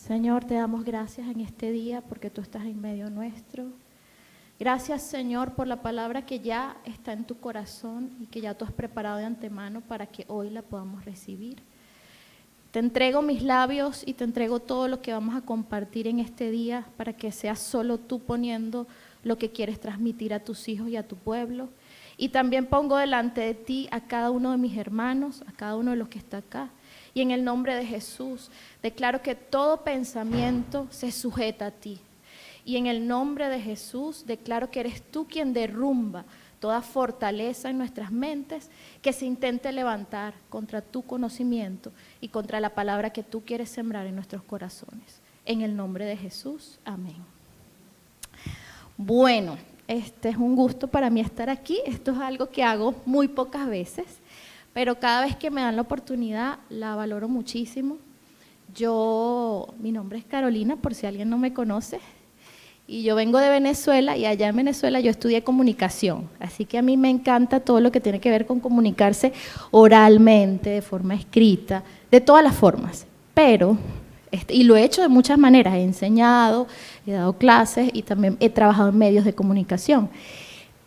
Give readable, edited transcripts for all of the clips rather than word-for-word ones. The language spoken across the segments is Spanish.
Señor, te damos gracias en este día porque tú estás en medio nuestro. Gracias, Señor, por la palabra que ya está en tu corazón y que ya tú has preparado de antemano para que hoy la podamos recibir. Te entrego mis labios y te entrego todo lo que vamos a compartir en este día para que seas solo tú poniendo lo que quieres transmitir a tus hijos y a tu pueblo. Y también pongo delante de ti a cada uno de mis hermanos, a cada uno de los que está acá. Y en el nombre de Jesús declaro que todo pensamiento se sujeta a ti. Y en el nombre de Jesús declaro que eres tú quien derrumba toda fortaleza en nuestras mentes que se intente levantar contra tu conocimiento y contra la palabra que tú quieres sembrar en nuestros corazones. En el nombre de Jesús, amén. Bueno, es un gusto para mí estar aquí. Esto es algo que hago muy pocas veces, pero cada vez que me dan la oportunidad la valoro muchísimo. Mi nombre es Carolina, por si alguien no me conoce. Y yo vengo de Venezuela y allá en Venezuela yo estudié comunicación, así que a mí me encanta todo lo que tiene que ver con comunicarse oralmente, de forma escrita, de todas las formas, pero, y lo he hecho de muchas maneras, he enseñado, he dado clases y también he trabajado en medios de comunicación,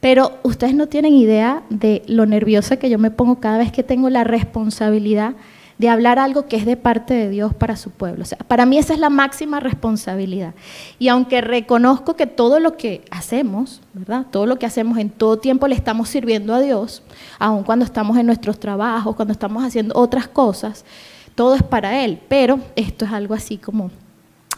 pero ustedes no tienen idea de lo nerviosa que yo me pongo cada vez que tengo la responsabilidad de hablar algo que es de parte de Dios para su pueblo. O sea, para mí esa es la máxima responsabilidad. Y aunque reconozco que todo lo que hacemos, ¿verdad? Todo lo que hacemos en todo tiempo le estamos sirviendo a Dios, aun cuando estamos en nuestros trabajos, cuando estamos haciendo otras cosas, todo es para Él, pero esto es algo así como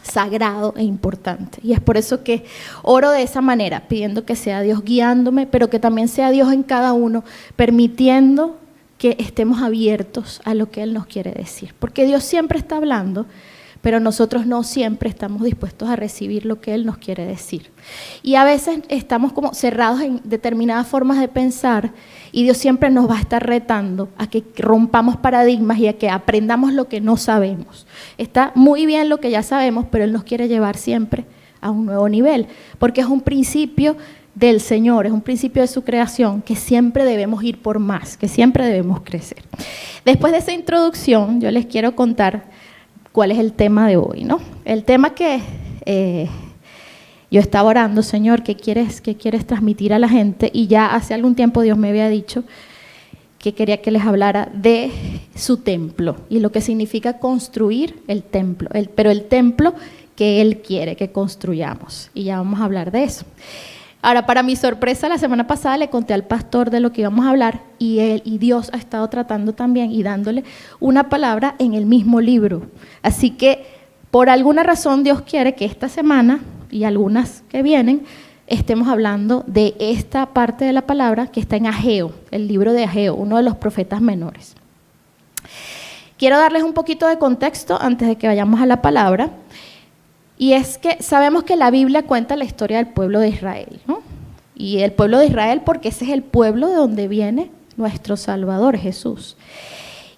sagrado e importante. Y es por eso que oro de esa manera, pidiendo que sea Dios guiándome, pero que también sea Dios en cada uno, permitiendo que estemos abiertos a lo que Él nos quiere decir. Porque Dios siempre está hablando, pero nosotros no siempre estamos dispuestos a recibir lo que Él nos quiere decir. Y a veces estamos como cerrados en determinadas formas de pensar y Dios siempre nos va a estar retando a que rompamos paradigmas y a que aprendamos lo que no sabemos. Está muy bien lo que ya sabemos, pero Él nos quiere llevar siempre a un nuevo nivel, porque es un principio del Señor, es un principio de su creación que siempre debemos ir por más, que siempre debemos crecer. Después de esa introducción, yo les quiero contar cuál es el tema de hoy, ¿no? El tema que yo estaba orando, Señor, ¿qué quieres transmitir a la gente? Y ya hace algún tiempo Dios me había dicho que quería que les hablara de su templo y lo que significa construir el templo, pero el templo que Él quiere que construyamos. Y ya vamos a hablar de eso. Ahora, para mi sorpresa, la semana pasada le conté al pastor de lo que íbamos a hablar y Dios ha estado tratando también y dándole una palabra en el mismo libro. Así que, por alguna razón, Dios quiere que esta semana y algunas que vienen estemos hablando de esta parte de la palabra que está en Ageo, el libro de Ageo, uno de los profetas menores. Quiero darles un poquito de contexto antes de que vayamos a la palabra. Y es que sabemos que la Biblia cuenta la historia del pueblo de Israel, ¿no? Y el pueblo de Israel porque ese es el pueblo de donde viene nuestro Salvador, Jesús.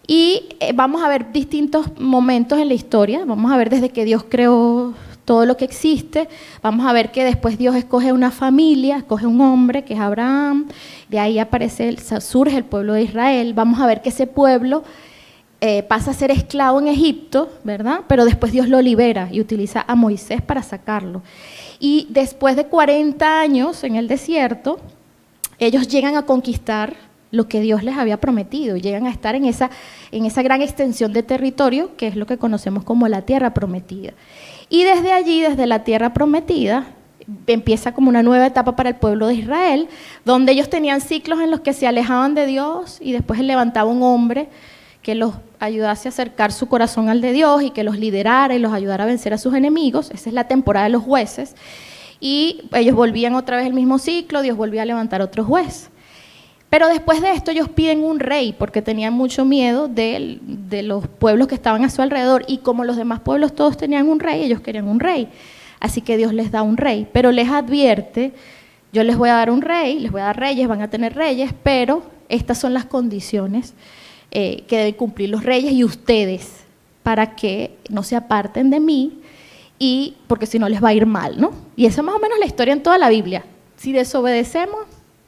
Y vamos a ver distintos momentos en la historia, vamos a ver desde que Dios creó todo lo que existe, vamos a ver que después Dios escoge una familia, escoge un hombre que es Abraham, de ahí surge el pueblo de Israel, vamos a ver que ese pueblo pasa a ser esclavo en Egipto, ¿verdad? Pero después Dios lo libera y utiliza a Moisés para sacarlo. Y después de 40 años en el desierto, ellos llegan a conquistar lo que Dios les había prometido y llegan a estar en esa gran extensión de territorio que es lo que conocemos como la tierra prometida. Y desde allí, desde la tierra prometida, empieza como una nueva etapa para el pueblo de Israel, donde ellos tenían ciclos en los que se alejaban de Dios y después Él levantaba un hombre que los ayudase a acercar su corazón al de Dios y que los liderara y los ayudara a vencer a sus enemigos. Esa es la temporada de los jueces. Y ellos volvían otra vez el mismo ciclo, Dios volvía a levantar otro juez. Pero después de esto ellos piden un rey porque tenían mucho miedo de los pueblos que estaban a su alrededor y como los demás pueblos todos tenían un rey, ellos querían un rey. Así que Dios les da un rey, pero les advierte, yo les voy a dar un rey, les voy a dar reyes, van a tener reyes, pero estas son las condiciones que deben cumplir los reyes y ustedes para que no se aparten de mí y porque si no les va a ir mal, ¿no? Y esa es más o menos la historia en toda la Biblia. Si desobedecemos,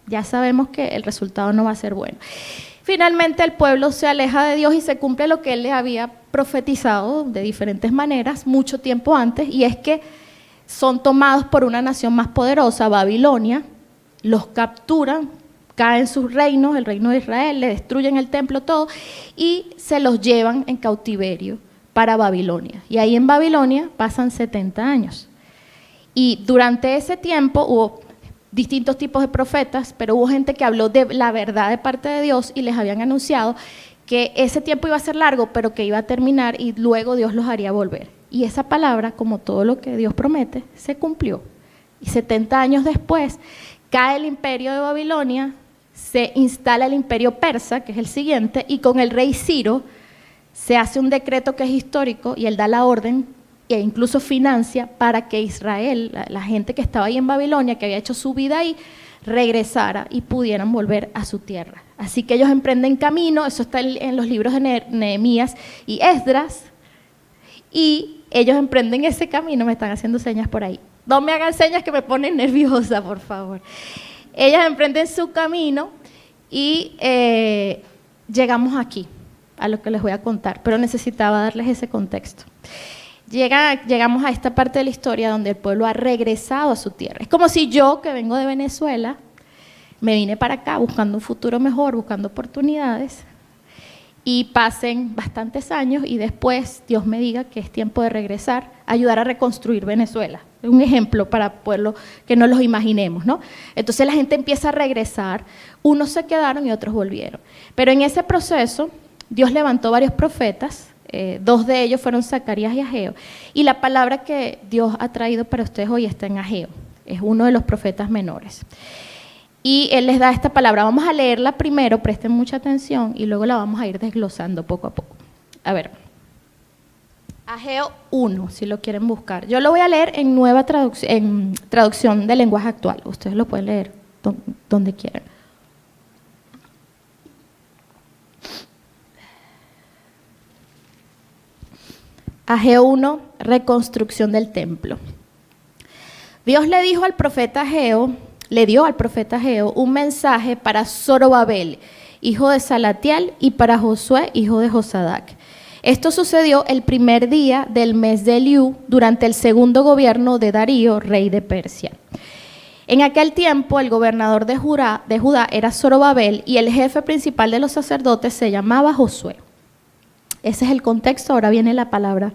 ya sabemos que el resultado no va a ser bueno. Finalmente el pueblo se aleja de Dios y se cumple lo que él les había profetizado de diferentes maneras mucho tiempo antes, y es que son tomados por una nación más poderosa, Babilonia, los capturan, caen sus reinos, el reino de Israel, le destruyen el templo, todo, y se los llevan en cautiverio para Babilonia. Y ahí en Babilonia pasan 70 años. Y durante ese tiempo hubo distintos tipos de profetas, pero hubo gente que habló de la verdad de parte de Dios y les habían anunciado que ese tiempo iba a ser largo, pero que iba a terminar y luego Dios los haría volver. Y esa palabra, como todo lo que Dios promete, se cumplió. Y 70 años después, cae el imperio de Babilonia, se instala el imperio persa, que es el siguiente, y con el rey Ciro se hace un decreto que es histórico y él da la orden e incluso financia para que Israel, la gente que estaba ahí en Babilonia, que había hecho su vida ahí, regresara y pudieran volver a su tierra. Así que ellos emprenden camino, eso está en los libros de Nehemías y Esdras, y ellos emprenden ese camino. Me están haciendo señas por ahí. No me hagan señas que me ponen nerviosa, por favor. Ellas emprenden su camino y llegamos aquí, a lo que les voy a contar, pero necesitaba darles ese contexto. Llegamos a esta parte de la historia donde el pueblo ha regresado a su tierra. Es como si yo, que vengo de Venezuela, me vine para acá buscando un futuro mejor, buscando oportunidades, y pasen bastantes años y después Dios me diga que es tiempo de regresar, ayudar a reconstruir Venezuela. Es un ejemplo para pueblos que no los imaginemos, ¿no? Entonces la gente empieza a regresar, unos se quedaron y otros volvieron. Pero en ese proceso Dios levantó varios profetas, dos de ellos fueron Zacarías y Ageo, y la palabra que Dios ha traído para ustedes hoy está en Ageo, es uno de los profetas menores. Y él les da esta palabra. Vamos a leerla primero, presten mucha atención, y luego la vamos a ir desglosando poco a poco. A ver, Ageo 1, si lo quieren buscar. Yo lo voy a leer en nueva traducción de lenguaje actual. Ustedes lo pueden leer donde quieran. Ageo 1, reconstrucción del templo. Dios le dio al profeta Ageo un mensaje para Zorobabel, hijo de Salatiel, y para Josué, hijo de Josadac. Esto sucedió el primer día del mes de Eliú, durante el segundo gobierno de Darío, rey de Persia. En aquel tiempo, el gobernador de Judá era Zorobabel, y el jefe principal de los sacerdotes se llamaba Josué. Ese es el contexto, ahora viene la palabra.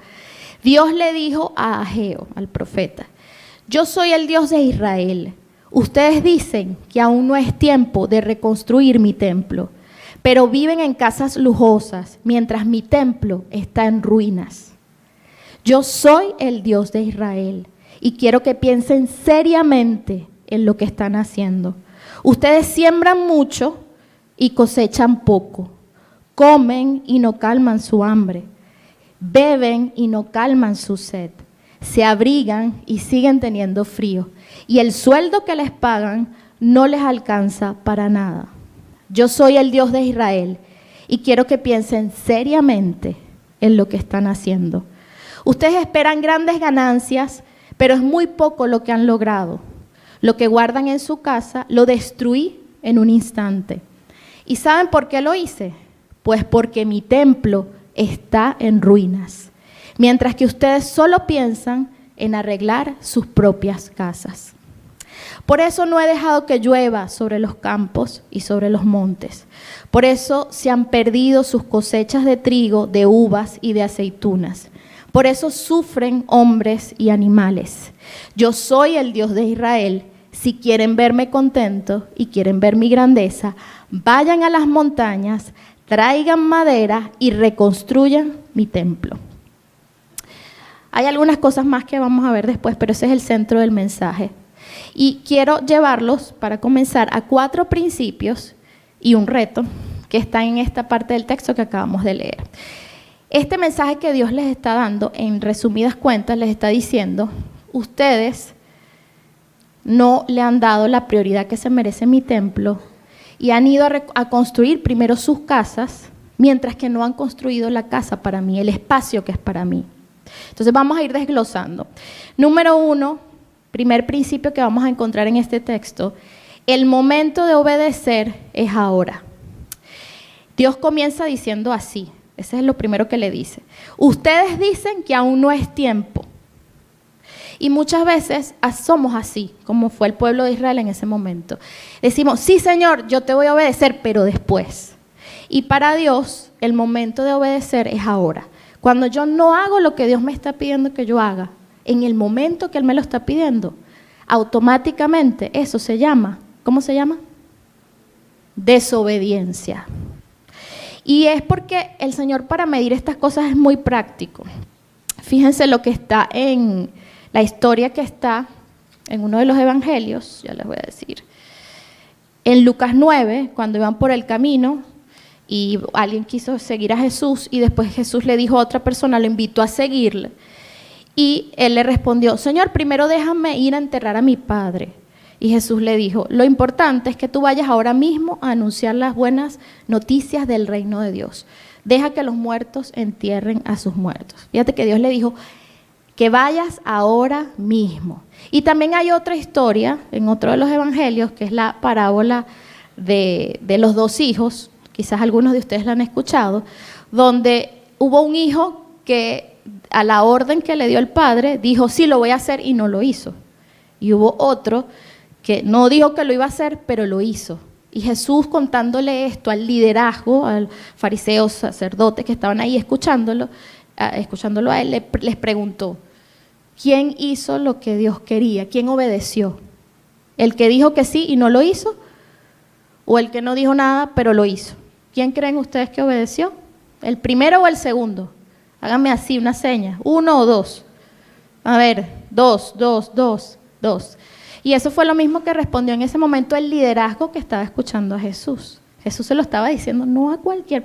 Dios le dijo a Ageo, al profeta: yo soy el Dios de Israel. Ustedes dicen que aún no es tiempo de reconstruir mi templo, pero viven en casas lujosas, mientras mi templo está en ruinas. Yo soy el Dios de Israel y quiero que piensen seriamente en lo que están haciendo. Ustedes siembran mucho y cosechan poco. Comen y no calman su hambre. Beben y no calman su sed. Se abrigan y siguen teniendo frío. Y el sueldo que les pagan no les alcanza para nada. Yo soy el Dios de Israel y quiero que piensen seriamente en lo que están haciendo. Ustedes esperan grandes ganancias, pero es muy poco lo que han logrado. Lo que guardan en su casa lo destruí en un instante. ¿Y saben por qué lo hice? Pues porque mi templo está en ruinas, mientras que ustedes solo piensan en arreglar sus propias casas. Por eso no he dejado que llueva sobre los campos y sobre los montes. Por eso se han perdido sus cosechas de trigo, de uvas y de aceitunas. Por eso sufren hombres y animales. Yo soy el Dios de Israel. Si quieren verme contento y quieren ver mi grandeza, vayan a las montañas, traigan madera y reconstruyan mi templo. Hay algunas cosas más que vamos a ver después, pero ese es el centro del mensaje. Y quiero llevarlos, para comenzar, a 4 principios y un reto que están en esta parte del texto que acabamos de leer. Este mensaje que Dios les está dando, en resumidas cuentas, les está diciendo: ustedes no le han dado la prioridad que se merece mi templo y han ido a construir primero sus casas, mientras que no han construido la casa para mí, el espacio que es para mí. Entonces vamos a ir desglosando. Número 1, primer principio que vamos a encontrar en este texto: el momento de obedecer es ahora. Dios comienza diciendo así, ese es lo primero que le dice. Ustedes dicen que aún no es tiempo. Y muchas veces somos así, como fue el pueblo de Israel en ese momento. Decimos, sí Señor, yo te voy a obedecer, pero después. Y para Dios, el momento de obedecer es ahora. Cuando yo no hago lo que Dios me está pidiendo que yo haga, en el momento que Él me lo está pidiendo, automáticamente eso se llama, ¿cómo se llama? Desobediencia. Y es porque el Señor para medir estas cosas es muy práctico. Fíjense lo que está en la historia que está en uno de los evangelios, ya les voy a decir. En Lucas 9, cuando iban por el camino y alguien quiso seguir a Jesús y después Jesús le dijo a otra persona, lo invitó a seguirle. Y él le respondió, Señor, primero déjame ir a enterrar a mi padre. Y Jesús le dijo, lo importante es que tú vayas ahora mismo a anunciar las buenas noticias del reino de Dios. Deja que los muertos entierren a sus muertos. Fíjate que Dios le dijo que vayas ahora mismo. Y también hay otra historia en otro de los evangelios, que es la parábola de los dos hijos, quizás algunos de ustedes la han escuchado, donde hubo un hijo que a la orden que le dio el padre dijo, sí, lo voy a hacer, y no lo hizo. Y hubo otro que no dijo que lo iba a hacer, pero lo hizo. Y Jesús, contándole esto al liderazgo, al fariseos, sacerdotes que estaban ahí escuchándolo a él, les preguntó, ¿quién hizo lo que Dios quería? ¿Quién obedeció? ¿El que dijo que sí y no lo hizo? ¿O el que no dijo nada, pero lo hizo? ¿Quién creen ustedes que obedeció? ¿El primero o el segundo? Háganme así, una seña, 1 o 2. A ver, 2. Y eso fue lo mismo que respondió en ese momento el liderazgo que estaba escuchando a Jesús. Jesús se lo estaba diciendo, no a cualquier,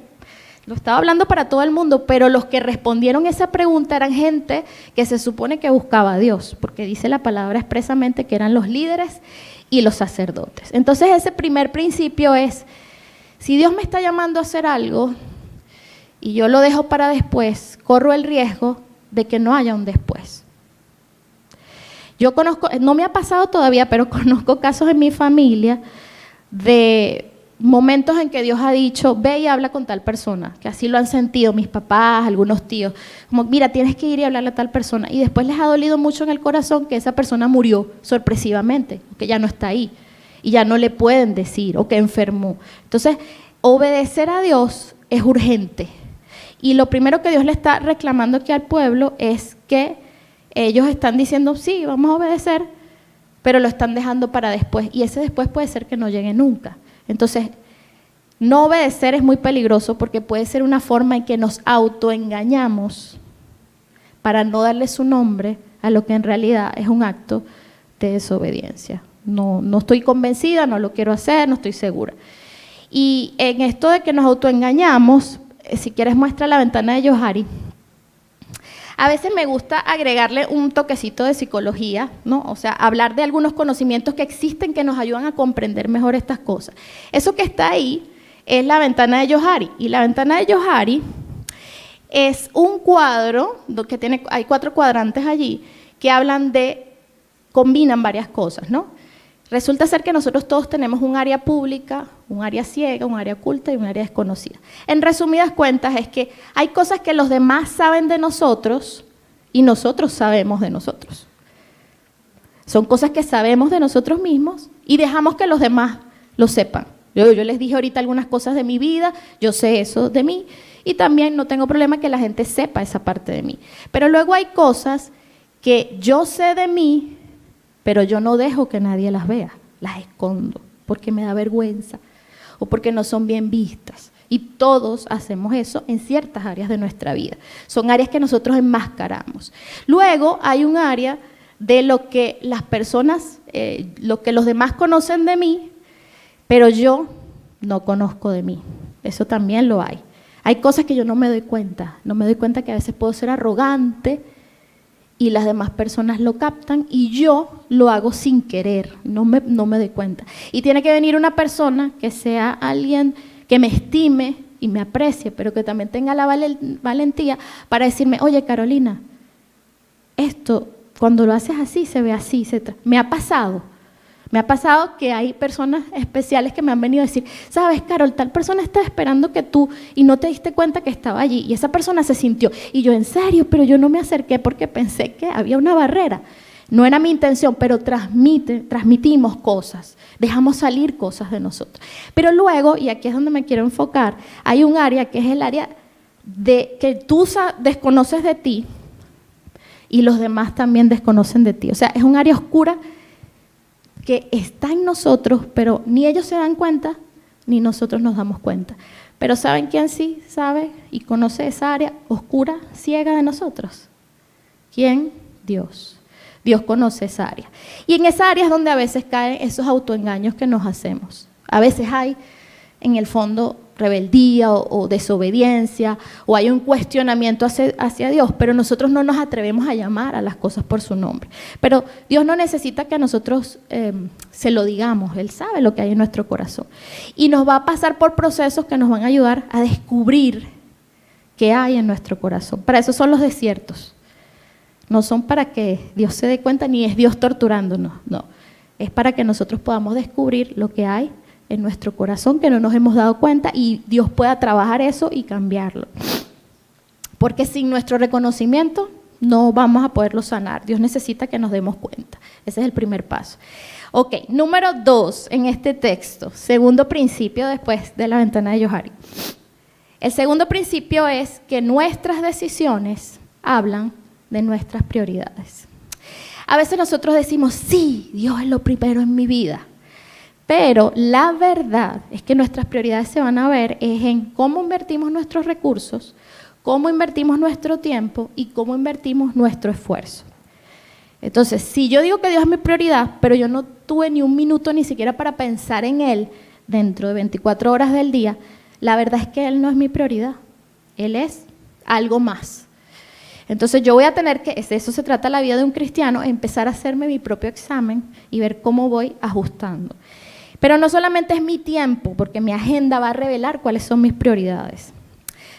lo estaba hablando para todo el mundo, pero los que respondieron esa pregunta eran gente que se supone que buscaba a Dios, porque dice la palabra expresamente que eran los líderes y los sacerdotes. Entonces ese primer principio es, si Dios me está llamando a hacer algo y yo lo dejo para después, corro el riesgo de que no haya un después. Yo conozco, no me ha pasado todavía, pero conozco casos en mi familia de momentos en que Dios ha dicho, ve y habla con tal persona, que así lo han sentido mis papás, algunos tíos, como mira, tienes que ir y hablarle a tal persona, y después les ha dolido mucho en el corazón que esa persona murió sorpresivamente, que ya no está ahí, y ya no le pueden decir, o que enfermó. Entonces, obedecer a Dios es urgente, y lo primero que Dios le está reclamando aquí al pueblo es que ellos están diciendo, sí, vamos a obedecer, pero lo están dejando para después, y ese después puede ser que no llegue nunca. Entonces, no obedecer es muy peligroso porque puede ser una forma en que nos autoengañamos para no darle su nombre a lo que en realidad es un acto de desobediencia. No estoy convencida, no lo quiero hacer, no estoy segura. Y en esto de que nos autoengañamos, si quieres muestra la ventana de Johari. A veces me gusta agregarle un toquecito de psicología, ¿no? O sea, hablar de algunos conocimientos que existen que nos ayudan a comprender mejor estas cosas. Eso que está ahí es la ventana de Johari. Y la ventana de Johari es un cuadro que hay 4 cuadrantes allí que combinan varias cosas, ¿no? Resulta ser que nosotros todos tenemos un área pública, un área ciega, un área oculta y un área desconocida. En resumidas cuentas es que hay cosas que los demás saben de nosotros y nosotros sabemos de nosotros. Son cosas que sabemos de nosotros mismos y dejamos que los demás lo sepan. Yo les dije ahorita algunas cosas de mi vida, yo sé eso de mí y también no tengo problema que la gente sepa esa parte de mí. Pero luego hay cosas que yo sé de mí, pero yo no dejo que nadie las vea, las escondo porque me da vergüenza o porque no son bien vistas. Y todos hacemos eso en ciertas áreas de nuestra vida. Son áreas que nosotros enmascaramos. Luego hay un área de lo que las personas, lo que los demás conocen de mí, pero yo no conozco de mí. Eso también lo hay. Hay cosas que yo no me doy cuenta. No me doy cuenta que a veces puedo ser arrogante y las demás personas lo captan y yo lo hago sin querer, no me doy cuenta. Y tiene que venir una persona que sea alguien que me estime y me aprecie, pero que también tenga la valentía para decirme, oye Carolina, esto cuando lo haces así se ve así, me ha pasado, Me ha pasado que hay personas especiales que me han venido a decir, sabes, Carol, tal persona está esperando que tú y no te diste cuenta que estaba allí y esa persona se sintió. Y yo, en serio, pero yo no me acerqué porque pensé que había una barrera. No era mi intención, pero transmitimos cosas, dejamos salir cosas de nosotros. Pero luego, y aquí es donde me quiero enfocar, hay un área que es el área de que tú desconoces de ti y los demás también desconocen de ti. O sea, es un área oscura que está en nosotros, pero ni ellos se dan cuenta, ni nosotros nos damos cuenta. Pero ¿saben quién sí sabe y conoce esa área oscura, ciega de nosotros? ¿Quién? Dios. Dios conoce esa área. Y en esa área es donde a veces caen esos autoengaños que nos hacemos. A veces hay, en el fondo, rebeldía o desobediencia, o hay un cuestionamiento hacia Dios, pero nosotros no nos atrevemos a llamar a las cosas por su nombre. Pero Dios no necesita que nosotros se lo digamos, Él sabe lo que hay en nuestro corazón. Y nos va a pasar por procesos que nos van a ayudar a descubrir qué hay en nuestro corazón. Para eso son los desiertos. No son para que Dios se dé cuenta, ni es Dios torturándonos, no. Es para que nosotros podamos descubrir lo que hay en nuestro corazón, que no nos hemos dado cuenta, y Dios pueda trabajar eso y cambiarlo. Porque sin nuestro reconocimiento no vamos a poderlo sanar. Dios necesita que nos demos cuenta. Ese es el primer paso. Ok, número 2 en este texto, segundo principio después de la ventana de Johari. El segundo principio es que nuestras decisiones hablan de nuestras prioridades. A veces nosotros decimos, sí, Dios es lo primero en mi vida. Pero la verdad es que nuestras prioridades se van a ver es en cómo invertimos nuestros recursos, cómo invertimos nuestro tiempo y cómo invertimos nuestro esfuerzo. Entonces, si yo digo que Dios es mi prioridad, pero yo no tuve ni un minuto ni siquiera para pensar en Él dentro de 24 horas del día, la verdad es que Él no es mi prioridad. Él es algo más. Entonces yo voy a tener que, de eso se trata la vida de un cristiano, empezar a hacerme mi propio examen y ver cómo voy ajustando. Pero no solamente es mi tiempo, porque mi agenda va a revelar cuáles son mis prioridades.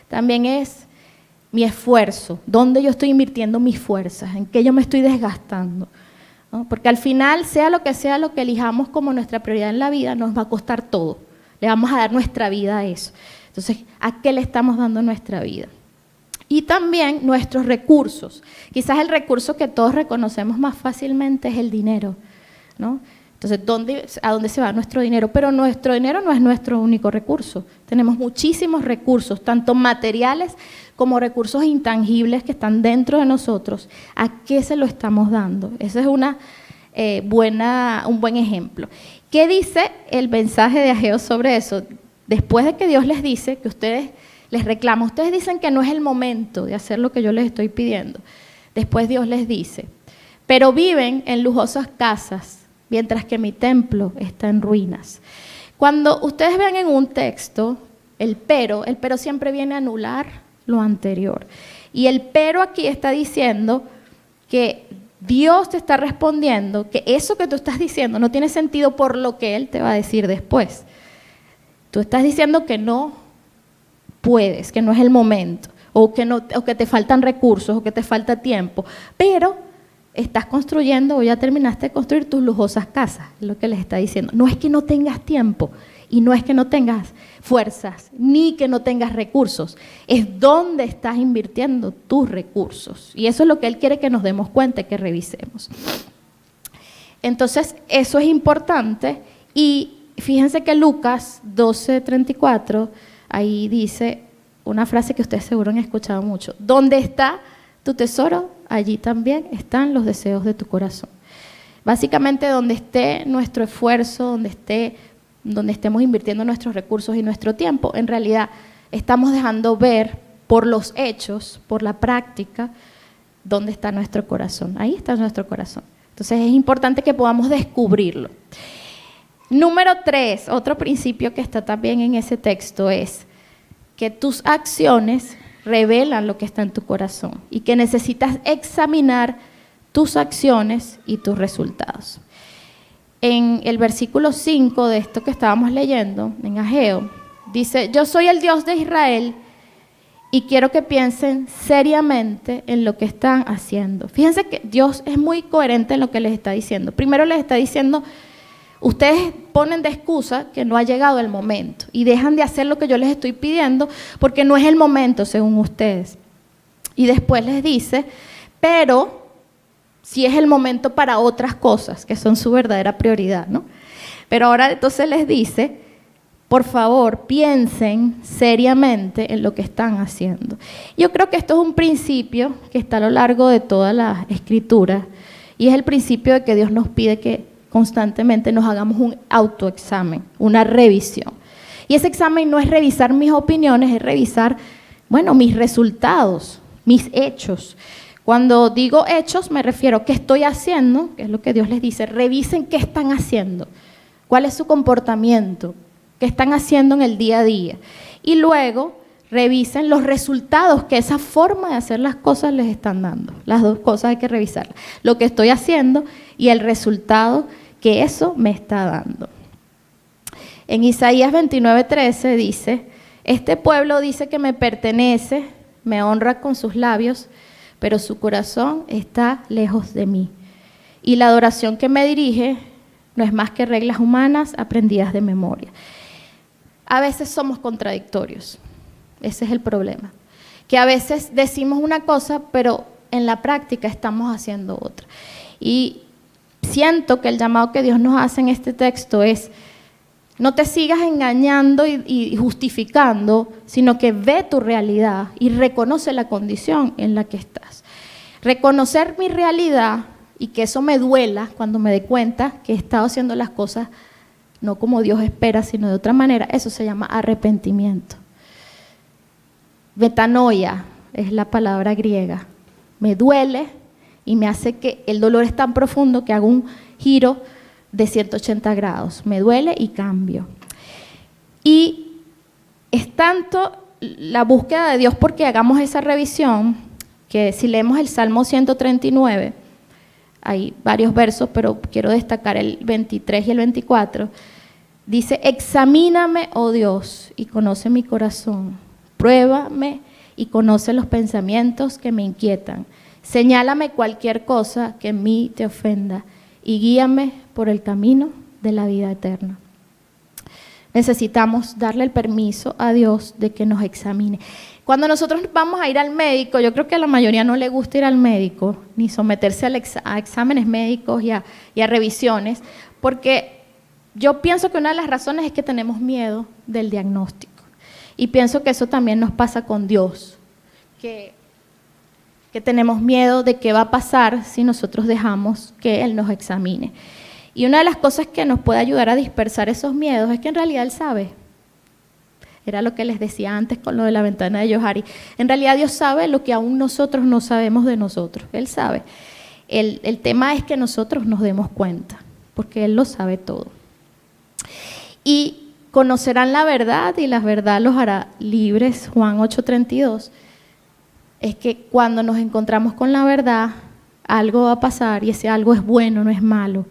También es mi esfuerzo, dónde yo estoy invirtiendo mis fuerzas, en qué yo me estoy desgastando, ¿no? Porque al final, sea lo que elijamos como nuestra prioridad en la vida, nos va a costar todo. Le vamos a dar nuestra vida a eso. Entonces, ¿a qué le estamos dando nuestra vida? Y también nuestros recursos. Quizás el recurso que todos reconocemos más fácilmente es el dinero, ¿no? Entonces, ¿a dónde se va nuestro dinero? Pero nuestro dinero no es nuestro único recurso. Tenemos muchísimos recursos, tanto materiales como recursos intangibles que están dentro de nosotros. ¿A qué se lo estamos dando? Ese es un buen ejemplo. ¿Qué dice el mensaje de Ageo sobre eso? Después de que Dios les dice que ustedes les reclama, ustedes dicen que no es el momento de hacer lo que yo les estoy pidiendo. Después Dios les dice, pero viven en lujosas casas, mientras que mi templo está en ruinas. Cuando ustedes ven en un texto el pero siempre viene a anular lo anterior. Y el pero aquí está diciendo que Dios te está respondiendo que eso que tú estás diciendo no tiene sentido por lo que Él te va a decir después. Tú estás diciendo que no puedes, que no es el momento, o que te faltan recursos, o que te falta tiempo, pero estás construyendo o ya terminaste de construir tus lujosas casas, es lo que les está diciendo. No es que no tengas tiempo y no es que no tengas fuerzas, ni que no tengas recursos, es dónde estás invirtiendo tus recursos. Y eso es lo que Él quiere que nos demos cuenta y que revisemos. Entonces, eso es importante y fíjense que Lucas 12:34, ahí dice una frase que ustedes seguro han escuchado mucho, ¿dónde está tu tesoro? Allí también están los deseos de tu corazón. Básicamente donde esté nuestro esfuerzo, donde estemos invirtiendo nuestros recursos y nuestro tiempo, en realidad estamos dejando ver por los hechos, por la práctica, dónde está nuestro corazón. Ahí está nuestro corazón. Entonces es importante que podamos descubrirlo. Número 3, otro principio que está también en ese texto es que tus acciones revelan lo que está en tu corazón y que necesitas examinar tus acciones y tus resultados. En el versículo 5 de esto que estábamos leyendo, en Ageo, dice, yo soy el Dios de Israel y quiero que piensen seriamente en lo que están haciendo. Fíjense que Dios es muy coherente en lo que les está diciendo. Primero les está diciendo, Ustedes ponen de excusa que no ha llegado el momento y dejan de hacer lo que yo les estoy pidiendo porque no es el momento según ustedes. Y después les dice, pero sí es el momento para otras cosas que son su verdadera prioridad, ¿no? Pero ahora entonces les dice, por favor, piensen seriamente en lo que están haciendo. Yo creo que esto es un principio que está a lo largo de toda la Escritura y es el principio de que Dios nos pide que constantemente nos hagamos un autoexamen, una revisión. Y ese examen no es revisar mis opiniones, es revisar, bueno, mis resultados, mis hechos. Cuando digo hechos me refiero a qué estoy haciendo, que es lo que Dios les dice, revisen qué están haciendo, cuál es su comportamiento, qué están haciendo en el día a día. Y luego revisen los resultados que esa forma de hacer las cosas les están dando. Las dos cosas hay que revisarlas, lo que estoy haciendo y el resultado que eso me está dando. En Isaías 29:13 dice, este pueblo dice que me pertenece, me honra con sus labios, pero su corazón está lejos de mí. Y la adoración que me dirige no es más que reglas humanas aprendidas de memoria. A veces somos contradictorios, ese es el problema. Que a veces decimos una cosa, pero en la práctica estamos haciendo otra. Y siento que el llamado que Dios nos hace en este texto es, no te sigas engañando y justificando, sino que ve tu realidad y reconoce la condición en la que estás. Reconocer mi realidad y que eso me duela cuando me dé cuenta que he estado haciendo las cosas no como Dios espera, sino de otra manera, eso se llama arrepentimiento. Metanoia es la palabra griega. Me duele y me hace que el dolor es tan profundo que hago un giro de 180 grados. Me duele y cambio. Y es tanto la búsqueda de Dios porque hagamos esa revisión, que si leemos el Salmo 139, hay varios versos, pero quiero destacar el 23 y el 24, dice, examíname, oh Dios, y conoce mi corazón, pruébame y conoce los pensamientos que me inquietan, señálame cualquier cosa que en mí te ofenda y guíame por el camino de la vida eterna. Necesitamos darle el permiso a Dios de que nos examine. Cuando nosotros vamos a ir al médico, yo creo que a la mayoría no le gusta ir al médico, ni someterse a exámenes médicos y a revisiones, porque yo pienso que una de las razones es que tenemos miedo del diagnóstico. Y pienso que eso también nos pasa con Dios, que tenemos miedo de qué va a pasar si nosotros dejamos que Él nos examine. Y una de las cosas que nos puede ayudar a dispersar esos miedos es que en realidad Él sabe. Era lo que les decía antes con lo de la ventana de Johari. En realidad Dios sabe lo que aún nosotros no sabemos de nosotros. Él sabe. El tema es que nosotros nos demos cuenta, porque Él lo sabe todo. Y conocerán la verdad y la verdad los hará libres, Juan 8:32. Es que cuando nos encontramos con la verdad, algo va a pasar y ese algo es bueno, no es malo.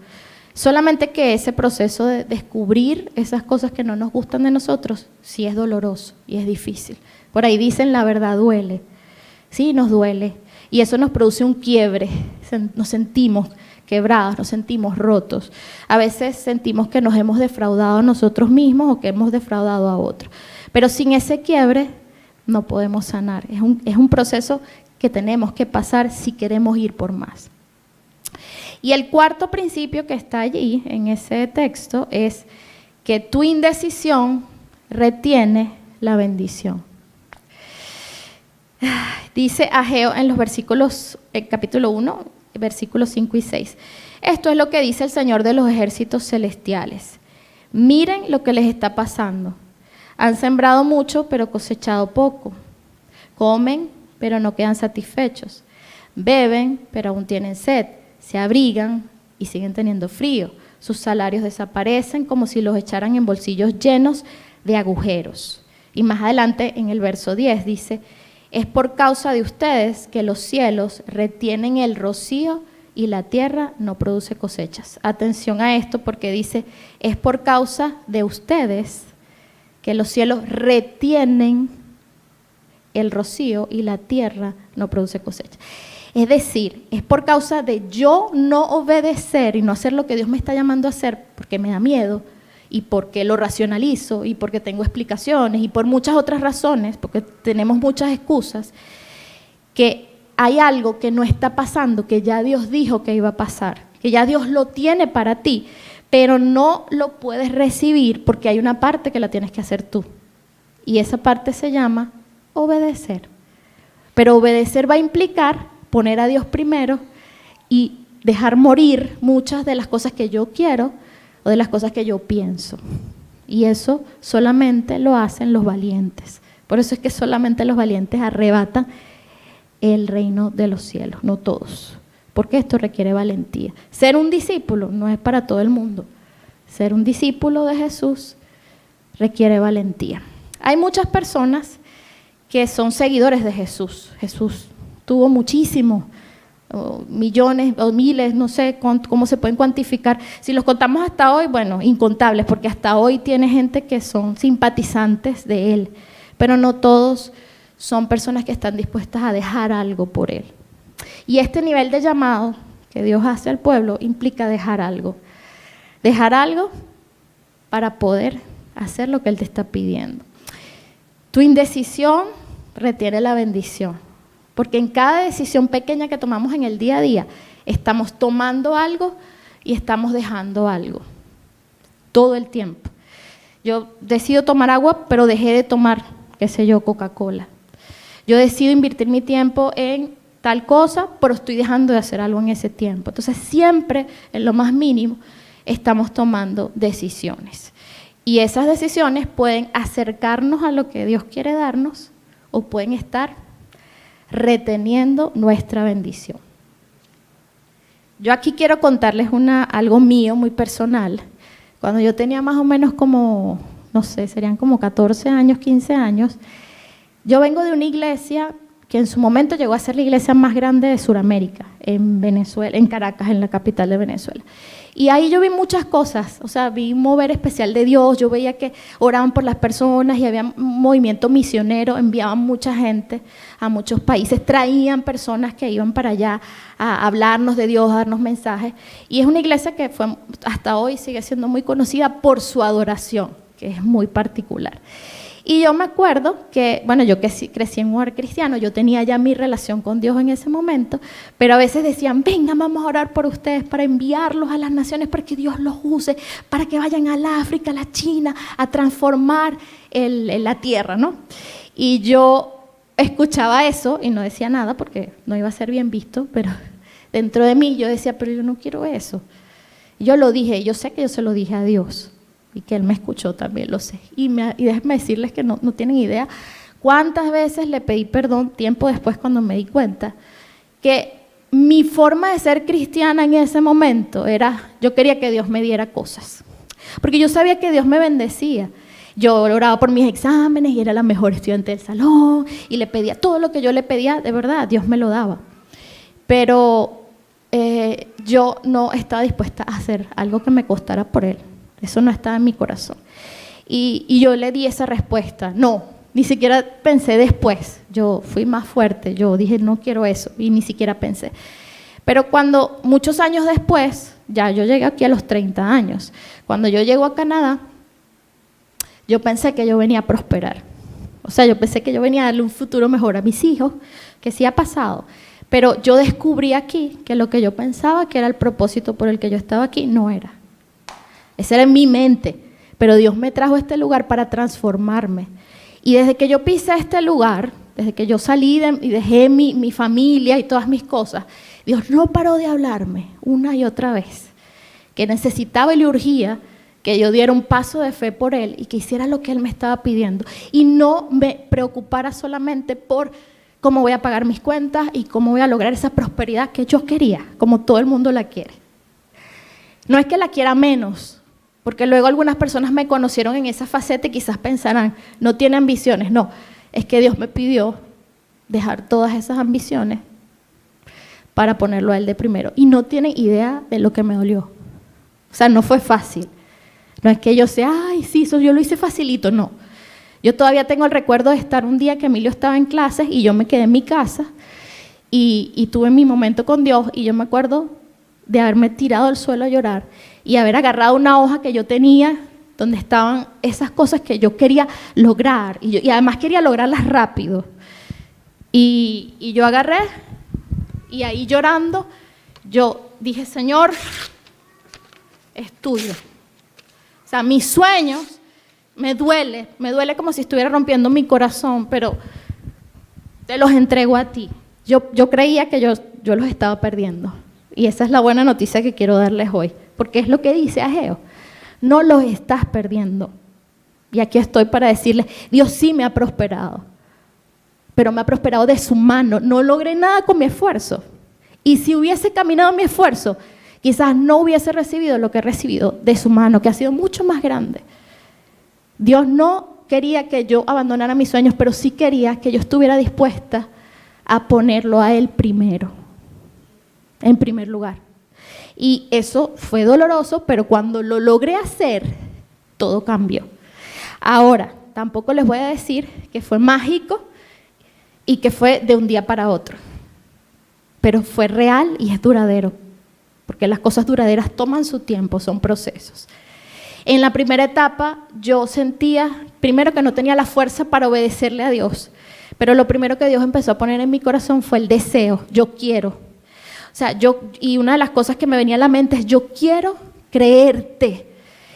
Solamente que ese proceso de descubrir esas cosas que no nos gustan de nosotros, sí es doloroso y es difícil. Por ahí dicen la verdad duele. Sí, nos duele. Y eso nos produce un quiebre. Nos sentimos quebrados, nos sentimos rotos. A veces sentimos que nos hemos defraudado a nosotros mismos o que hemos defraudado a otros. Pero sin ese quiebre no podemos sanar. Es un proceso que tenemos que pasar si queremos ir por más. Y el cuarto principio que está allí en ese texto es que tu indecisión retiene la bendición. Dice Ageo en los versículos, capítulo 1, versículos 5 y 6. Esto es lo que dice el Señor de los ejércitos celestiales. Miren lo que les está pasando. Han sembrado mucho, pero cosechado poco. Comen, pero no quedan satisfechos. Beben, pero aún tienen sed. Se abrigan y siguen teniendo frío. Sus salarios desaparecen como si los echaran en bolsillos llenos de agujeros. Y más adelante en el verso 10 dice, es por causa de ustedes que los cielos retienen el rocío y la tierra no produce cosechas. Atención a esto porque dice, es por causa de ustedes que los cielos retienen el rocío y la tierra no produce cosecha. Es decir, es por causa de yo no obedecer y no hacer lo que Dios me está llamando a hacer, porque me da miedo y porque lo racionalizo y porque tengo explicaciones y por muchas otras razones, porque tenemos muchas excusas, que hay algo que no está pasando, que ya Dios dijo que iba a pasar, que ya Dios lo tiene para ti, pero no lo puedes recibir porque hay una parte que la tienes que hacer tú. Y esa parte se llama obedecer. Pero obedecer va a implicar poner a Dios primero y dejar morir muchas de las cosas que yo quiero o de las cosas que yo pienso. Y eso solamente lo hacen los valientes. Por eso es que solamente los valientes arrebatan el reino de los cielos, no todos. Porque esto requiere valentía. Ser un discípulo no es para todo el mundo. Ser un discípulo de Jesús requiere valentía. Hay muchas personas que son seguidores de Jesús. Jesús tuvo muchísimos, millones o miles, no sé cómo se pueden cuantificar. Si los contamos hasta hoy, bueno, incontables, porque hasta hoy tiene gente que son simpatizantes de Él. Pero no todos son personas que están dispuestas a dejar algo por Él. Y este nivel de llamado que Dios hace al pueblo implica dejar algo. Dejar algo para poder hacer lo que Él te está pidiendo. Tu indecisión retiene la bendición, porque en cada decisión pequeña que tomamos en el día a día, estamos tomando algo y estamos dejando algo, todo el tiempo. Yo decido tomar agua, pero dejé de tomar, qué sé yo, Coca-Cola. Yo decido invertir mi tiempo en tal cosa, pero estoy dejando de hacer algo en ese tiempo. Entonces siempre, en lo más mínimo, estamos tomando decisiones. Y esas decisiones pueden acercarnos a lo que Dios quiere darnos o pueden estar reteniendo nuestra bendición. Yo aquí quiero contarles algo mío, muy personal. Cuando yo tenía más o menos como, no sé, serían como 14 años, 15 años, yo vengo de una iglesia que en su momento llegó a ser la iglesia más grande de Sudamérica, en Venezuela, en Caracas, en la capital de Venezuela. Y ahí yo vi muchas cosas, o sea, vi un mover especial de Dios, yo veía que oraban por las personas y había un movimiento misionero, enviaban mucha gente a muchos países, traían personas que iban para allá a hablarnos de Dios, a darnos mensajes. Y es una iglesia que hasta hoy sigue siendo muy conocida por su adoración, que es muy particular. Y yo me acuerdo que, bueno, yo crecí en un hogar cristiano, yo tenía ya mi relación con Dios en ese momento, pero a veces decían, venga, vamos a orar por ustedes para enviarlos a las naciones, para que Dios los use, para que vayan al África, a la China, a transformar la tierra, ¿no? Y yo escuchaba eso y no decía nada porque no iba a ser bien visto, pero dentro de mí yo decía, pero yo no quiero eso. Y yo lo dije, yo sé que yo se lo dije a Dios. Y que Él me escuchó también, lo sé. Y déjenme decirles que no tienen idea cuántas veces le pedí perdón tiempo después cuando me di cuenta que mi forma de ser cristiana en ese momento era, yo quería que Dios me diera cosas. Porque yo sabía que Dios me bendecía. Yo oraba por mis exámenes y era la mejor estudiante del salón y le pedía todo lo que yo le pedía, de verdad, Dios me lo daba. Pero yo no estaba dispuesta a hacer algo que me costara por Él. Eso no estaba en mi corazón. Y yo le di esa respuesta. No, ni siquiera pensé después. Yo fui más fuerte. Yo dije, no quiero eso. Y ni siquiera pensé. Pero cuando, muchos años después, ya yo llegué aquí a los 30 años. Cuando yo llego a Canadá, yo pensé que yo venía a prosperar. O sea, yo pensé que yo venía a darle un futuro mejor a mis hijos, que sí ha pasado. Pero yo descubrí aquí que lo que yo pensaba que era el propósito por el que yo estaba aquí, no era. Ese era en mi mente, pero Dios me trajo a este lugar para transformarme. Y desde que yo pisé este lugar, desde que yo salí y dejé mi familia y todas mis cosas, Dios no paró de hablarme una y otra vez, que necesitaba y le urgía que yo diera un paso de fe por Él y que hiciera lo que Él me estaba pidiendo. Y no me preocupara solamente por cómo voy a pagar mis cuentas y cómo voy a lograr esa prosperidad que yo quería, como todo el mundo la quiere. No es que la quiera menos, porque luego algunas personas me conocieron en esa faceta y quizás pensarán, no tiene ambiciones. No, es que Dios me pidió dejar todas esas ambiciones para ponerlo a Él de primero. Y no tienen idea de lo que me dolió. O sea, no fue fácil. No es que yo sea, ay, sí, eso yo lo hice facilito, no. Yo todavía tengo el recuerdo de estar un día que Emilio estaba en clases y yo me quedé en mi casa y tuve mi momento con Dios, y yo me acuerdo de haberme tirado al suelo a llorar y haber agarrado una hoja que yo tenía donde estaban esas cosas que yo quería lograr, y además quería lograrlas rápido. Y yo agarré, y ahí llorando, yo dije, Señor, es tuyo. O sea, mis sueños, me duele como si estuviera rompiendo mi corazón, pero te los entrego a ti. Yo creía que yo los estaba perdiendo, y esa es la buena noticia que quiero darles hoy, porque es lo que dice Ageo. No los estás perdiendo. Y aquí estoy para decirles, Dios sí me ha prosperado, pero me ha prosperado de su mano. No logré nada con mi esfuerzo. Y si hubiese caminado mi esfuerzo, quizás no hubiese recibido lo que he recibido de su mano, que ha sido mucho más grande. Dios no quería que yo abandonara mis sueños, pero sí quería que yo estuviera dispuesta a ponerlo a Él primero, en primer lugar. Y eso fue doloroso, pero cuando lo logré hacer, todo cambió. Ahora, tampoco les voy a decir que fue mágico y que fue de un día para otro, pero fue real y es duradero, porque las cosas duraderas toman su tiempo, son procesos. En la primera etapa yo sentía, primero, que no tenía la fuerza para obedecerle a Dios, pero lo primero que Dios empezó a poner en mi corazón fue el deseo, yo quiero. O sea, y una de las cosas que me venía a la mente es, yo quiero creerte.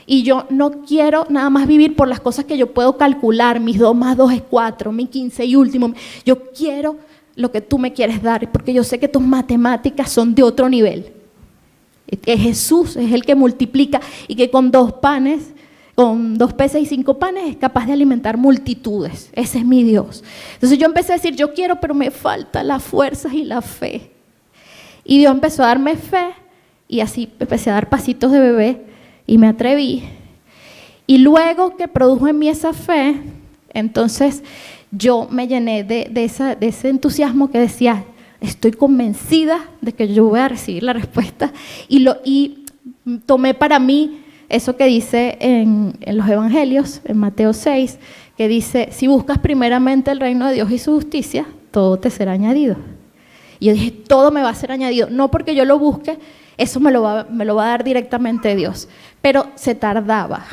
Y yo no quiero nada más vivir por las cosas que yo puedo calcular, mis 2 más 2 es 4, mi 15 y último. Yo quiero lo que tú me quieres dar, porque yo sé que tus matemáticas son de otro nivel. Que Jesús es el que multiplica y que con 2 peces y 5 panes es capaz de alimentar multitudes. Ese es mi Dios. Entonces yo empecé a decir, yo quiero, pero me falta las fuerzas y la fe. Y Dios empezó a darme fe, y así empecé a dar pasitos de bebé, y me atreví. Y luego que produjo en mí esa fe, entonces yo me llené de ese entusiasmo que decía, estoy convencida de que yo voy a recibir la respuesta. Y tomé para mí eso que dice en los evangelios, en Mateo 6, que dice, si buscas primeramente el reino de Dios y su justicia, todo te será añadido. Y yo dije, todo me va a ser añadido, no porque yo lo busque, eso me lo va a dar directamente Dios, pero se tardaba.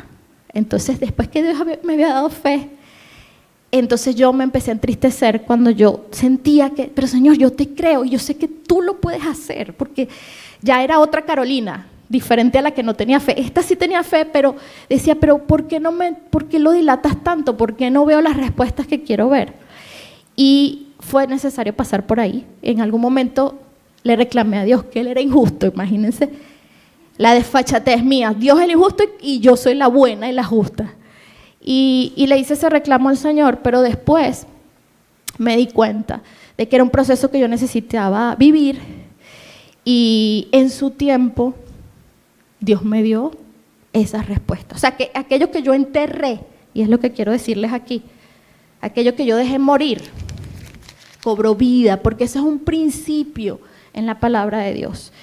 Entonces, después que Dios me había dado fe, entonces yo me empecé a entristecer cuando yo sentía que, pero Señor, yo te creo y yo sé que tú lo puedes hacer, porque ya era otra Carolina, diferente a la que no tenía fe. Esta sí tenía fe, pero decía, pero ¿por qué lo dilatas tanto? ¿Por qué no veo las respuestas que quiero ver? Y fue necesario pasar por ahí. En algún momento le reclamé a Dios que Él era injusto, imagínense, la desfachatez mía. Dios es el injusto y yo soy la buena y la justa. Y le hice ese reclamo al Señor, pero después me di cuenta de que era un proceso que yo necesitaba vivir, y en su tiempo Dios me dio esas respuestas. O sea, que aquello que yo enterré, y es lo que quiero decirles aquí, aquello que yo dejé morir, cobró vida, porque ese es un principio en la palabra de Dios.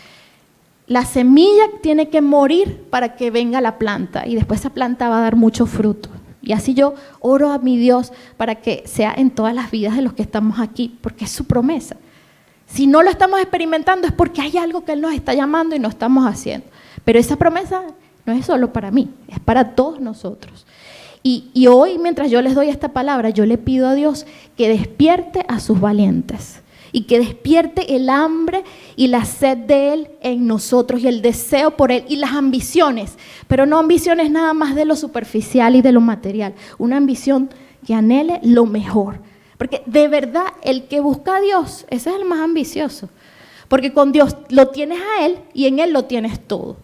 La semilla tiene que morir para que venga la planta, y después esa planta va a dar mucho fruto. Y así yo oro a mi Dios para que sea en todas las vidas de los que estamos aquí, porque es su promesa. Si no lo estamos experimentando es porque hay algo que Él nos está llamando y no estamos haciendo. Pero esa promesa no es solo para mí, es para todos nosotros. Y hoy, mientras yo les doy esta palabra, yo le pido a Dios que despierte a sus valientes y que despierte el hambre y la sed de Él en nosotros, y el deseo por Él y las ambiciones, pero no ambiciones nada más de lo superficial y de lo material, una ambición que anhele lo mejor, porque de verdad el que busca a Dios, ese es el más ambicioso, porque con Dios lo tienes a Él y en Él lo tienes todo.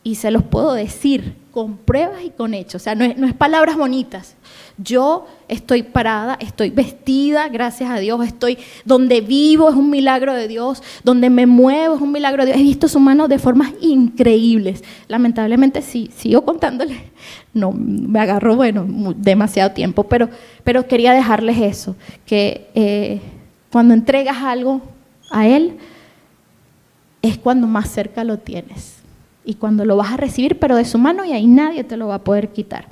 Y se los puedo decir con pruebas y con hechos, o sea, no es palabras bonitas. Yo estoy parada, estoy vestida, gracias a Dios, estoy donde vivo, es un milagro de Dios, donde me muevo es un milagro de Dios. He visto su mano de formas increíbles. Lamentablemente, sí, sigo contándoles, no me agarro, demasiado tiempo, pero quería dejarles eso, que cuando entregas algo a Él, es cuando más cerca lo tienes. Y cuando lo vas a recibir, pero de su mano, y ahí nadie te lo va a poder quitar.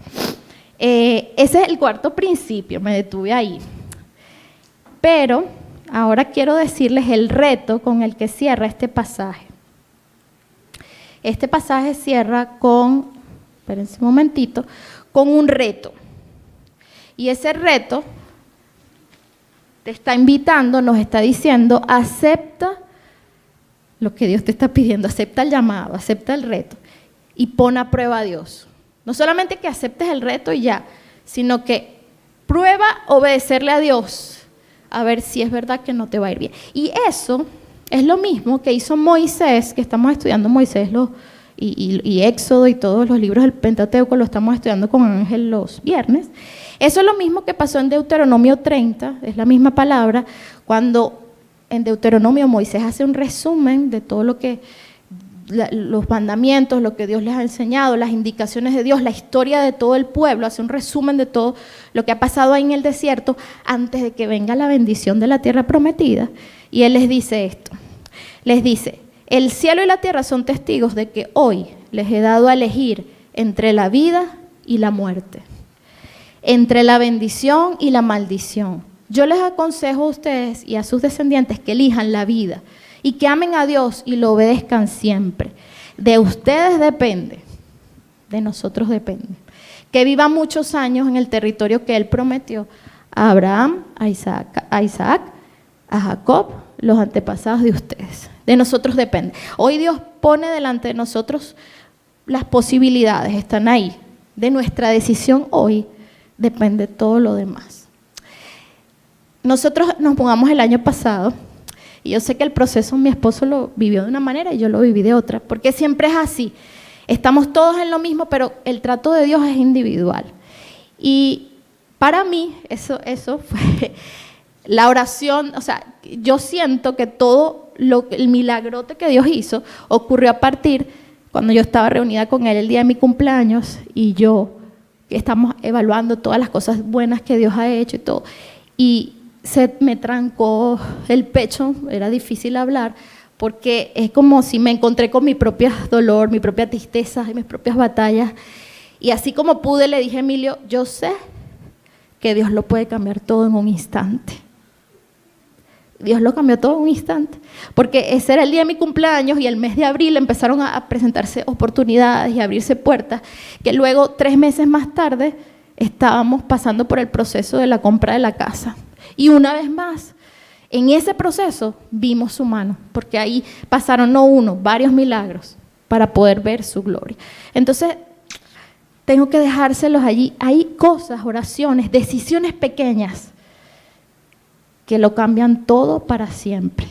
Ese es el cuarto principio, me detuve ahí. Pero ahora quiero decirles el reto con el que cierra este pasaje. Este pasaje cierra con, espérense un momentito, con un reto. Y ese reto te está invitando, nos está diciendo, acepta lo que Dios te está pidiendo, acepta el llamado, acepta el reto y pon a prueba a Dios. No solamente que aceptes el reto y ya, sino que prueba obedecerle a Dios, a ver si es verdad que no te va a ir bien. Y eso es lo mismo que hizo Moisés, que estamos estudiando Moisés y Éxodo y todos los libros del Pentateuco, lo estamos estudiando con Ángel los viernes. Eso es lo mismo que pasó en Deuteronomio 30, es la misma palabra, cuando en Deuteronomio Moisés hace un resumen de todo lo que, los mandamientos, lo que Dios les ha enseñado, las indicaciones de Dios, la historia de todo el pueblo, hace un resumen de todo lo que ha pasado ahí en el desierto antes de que venga la bendición de la tierra prometida. Y Él les dice esto, les dice, el cielo y la tierra son testigos de que hoy les he dado a elegir entre la vida y la muerte, entre la bendición y la maldición. Yo les aconsejo a ustedes y a sus descendientes que elijan la vida y que amen a Dios y lo obedezcan siempre. De ustedes depende, de nosotros depende, que vivan muchos años en el territorio que Él prometió a Abraham, a Isaac, a Jacob, los antepasados de ustedes. De nosotros depende. Hoy Dios pone delante de nosotros las posibilidades, están ahí. De nuestra decisión hoy depende todo lo demás. Nosotros nos mudamos el año pasado y yo sé que el proceso mi esposo lo vivió de una manera y yo lo viví de otra, porque siempre es así. Estamos todos en lo mismo, pero el trato de Dios es individual. Y para mí eso fue la oración, o sea, yo siento que todo el milagrote que Dios hizo ocurrió a partir cuando yo estaba reunida con Él el día de mi cumpleaños y yo, que estamos evaluando todas las cosas buenas que Dios ha hecho y todo, y se me trancó el pecho, era difícil hablar, porque es como si me encontré con mi propio dolor, mi propia tristeza y mis propias batallas, y así como pude le dije a Emilio, yo sé que Dios lo puede cambiar todo en un instante. Dios lo cambió todo en un instante, porque ese era el día de mi cumpleaños y el mes de abril empezaron a presentarse oportunidades y a abrirse puertas, que luego 3 meses más tarde estábamos pasando por el proceso de la compra de la casa. Y una vez más, en ese proceso vimos su mano, porque ahí pasaron no uno, varios milagros para poder ver su gloria. Entonces, tengo que dejárselos allí. Hay cosas, oraciones, decisiones pequeñas que lo cambian todo para siempre.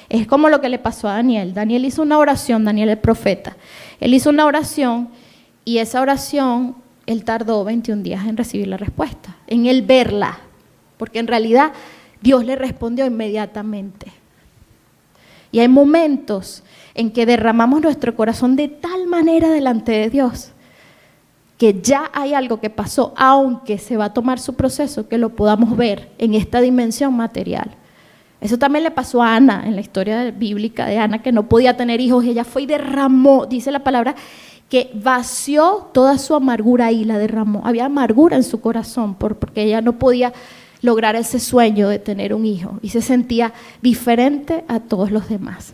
Es como lo que le pasó a Daniel. Daniel hizo una oración, Daniel el profeta. Él hizo una oración y esa oración, él tardó 21 días en recibir la respuesta, en él verla, porque en realidad Dios le respondió inmediatamente. Y hay momentos en que derramamos nuestro corazón de tal manera delante de Dios que ya hay algo que pasó, aunque se va a tomar su proceso, que lo podamos ver en esta dimensión material. Eso también le pasó a Ana, en la historia bíblica de Ana, que no podía tener hijos, y ella fue y derramó, dice la palabra, que vació toda su amargura y la derramó. Había amargura en su corazón, porque ella no podía lograr ese sueño de tener un hijo, y se sentía diferente a todos los demás.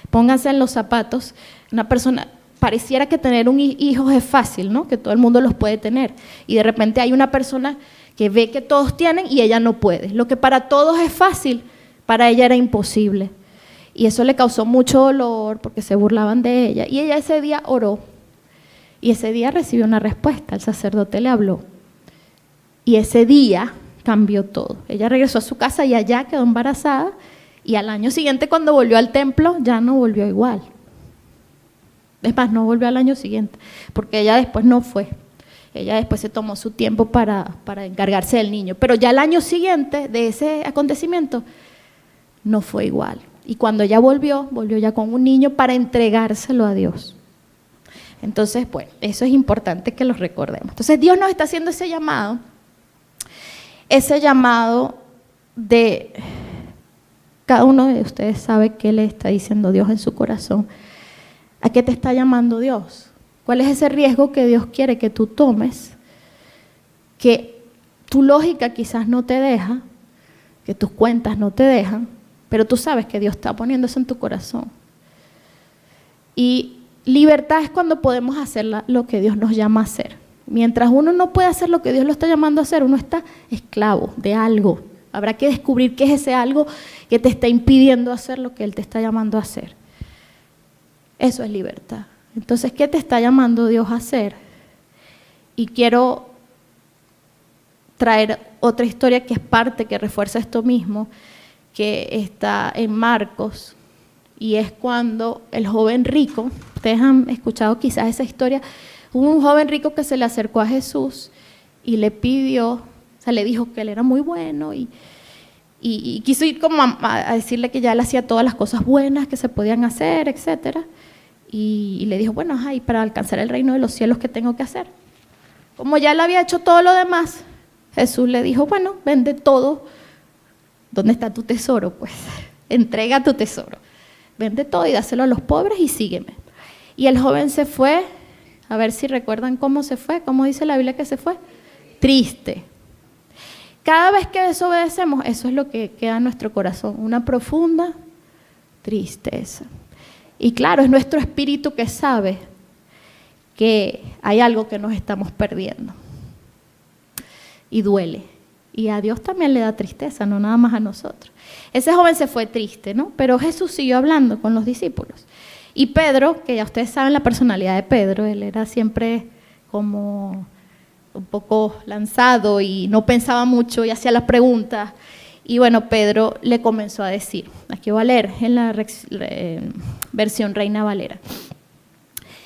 Pónganse en los zapatos, una persona... Pareciera que tener un hijo es fácil, ¿no? Que todo el mundo los puede tener. Y de repente hay una persona que ve que todos tienen y ella no puede. Lo que para todos es fácil, para ella era imposible. Y eso le causó mucho dolor porque se burlaban de ella. Y ella ese día oró. Y ese día recibió una respuesta. El sacerdote le habló. Y ese día cambió todo. Ella regresó a su casa y allá quedó embarazada. Y al año siguiente, cuando volvió al templo, ya no volvió igual. Es más, no volvió al año siguiente, porque ella después no fue. Ella después se tomó su tiempo para encargarse del niño. Pero ya el año siguiente de ese acontecimiento no fue igual. Y cuando ella volvió ya con un niño para entregárselo a Dios. Entonces, bueno, eso es importante que lo recordemos. Entonces, Dios nos está haciendo ese llamado de... Cada uno de ustedes sabe qué le está diciendo Dios en su corazón. ¿A qué te está llamando Dios? ¿Cuál es ese riesgo que Dios quiere que tú tomes? Que tu lógica quizás no te deja, que tus cuentas no te dejan, pero tú sabes que Dios está poniendo eso en tu corazón. Y libertad es cuando podemos hacer lo que Dios nos llama a hacer. Mientras uno no puede hacer lo que Dios lo está llamando a hacer, uno está esclavo de algo. Habrá que descubrir qué es ese algo que te está impidiendo hacer lo que Él te está llamando a hacer. Eso es libertad. Entonces, ¿qué te está llamando Dios a hacer? Y quiero traer otra historia que es parte, que refuerza esto mismo, que está en Marcos, y es cuando el joven rico, ustedes han escuchado quizás esa historia, hubo un joven rico que se le acercó a Jesús y le pidió, o sea, le dijo que él era muy bueno y quiso ir como a decirle que ya él hacía todas las cosas buenas que se podían hacer, etcétera, y le dijo, bueno, y para alcanzar el reino de los cielos, ¿qué tengo que hacer? Como ya él había hecho todo lo demás, Jesús le dijo, bueno, vende todo. ¿Dónde está tu tesoro? Pues entrega tu tesoro. Vende todo y dáselo a los pobres y sígueme. Y el joven se fue, a ver si recuerdan cómo se fue, cómo dice la Biblia que se fue. Triste. Cada vez que desobedecemos, eso es lo que queda en nuestro corazón, una profunda tristeza. Y claro, es nuestro espíritu que sabe que hay algo que nos estamos perdiendo. Y duele. Y a Dios también le da tristeza, no nada más a nosotros. Ese joven se fue triste, ¿no? Pero Jesús siguió hablando con los discípulos. Y Pedro, que ya ustedes saben la personalidad de Pedro, él era siempre como un poco lanzado y no pensaba mucho y hacía las preguntas. Y bueno, Pedro le comenzó a decir, aquí voy a leer en la versión Reina Valera.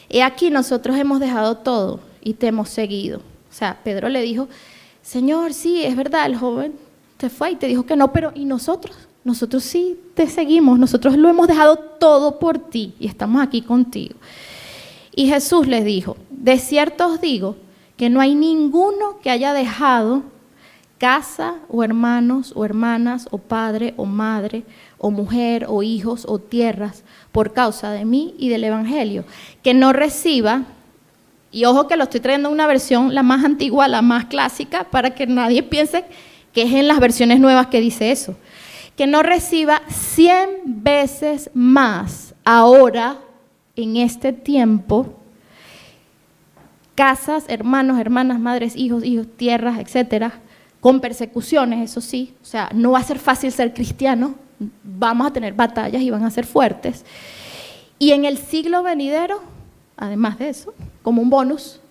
He aquí nosotros hemos dejado todo y te hemos seguido. O sea, Pedro le dijo, Señor, sí, es verdad, el joven te fue y te dijo que no, pero ¿y nosotros? Nosotros sí te seguimos, nosotros lo hemos dejado todo por ti y estamos aquí contigo. Y Jesús les dijo, de cierto os digo que no hay ninguno que haya dejado casa o hermanos o hermanas o padre o madre o mujer o hijos o tierras por causa de mí y del Evangelio, que no reciba. Y ojo que lo estoy trayendo en una versión la más antigua, la más clásica, para que nadie piense que es en las versiones nuevas que dice eso. Que no reciba 100 veces más ahora, en este tiempo, casas, hermanos, hermanas, madres, hijos, tierras, etcétera, con persecuciones, eso sí. O sea, no va a ser fácil ser cristiano, vamos a tener batallas y van a ser fuertes. Y en el siglo venidero, además de eso, como un bonus,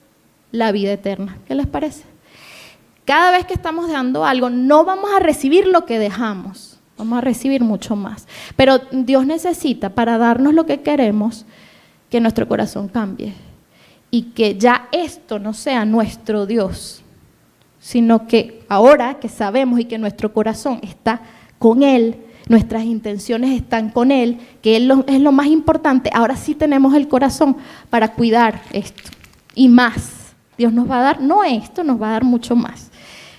la vida eterna. ¿Qué les parece? Cada vez que estamos dejando algo, no vamos a recibir lo que dejamos, vamos a recibir mucho más. Pero Dios necesita, para darnos lo que queremos, que nuestro corazón cambie. Y que ya esto no sea nuestro Dios, sino que ahora que sabemos y que nuestro corazón está con Él, nuestras intenciones están con Él, que Él es lo más importante, ahora sí tenemos el corazón para cuidar esto y más. Dios nos va a dar, no esto, nos va a dar mucho más.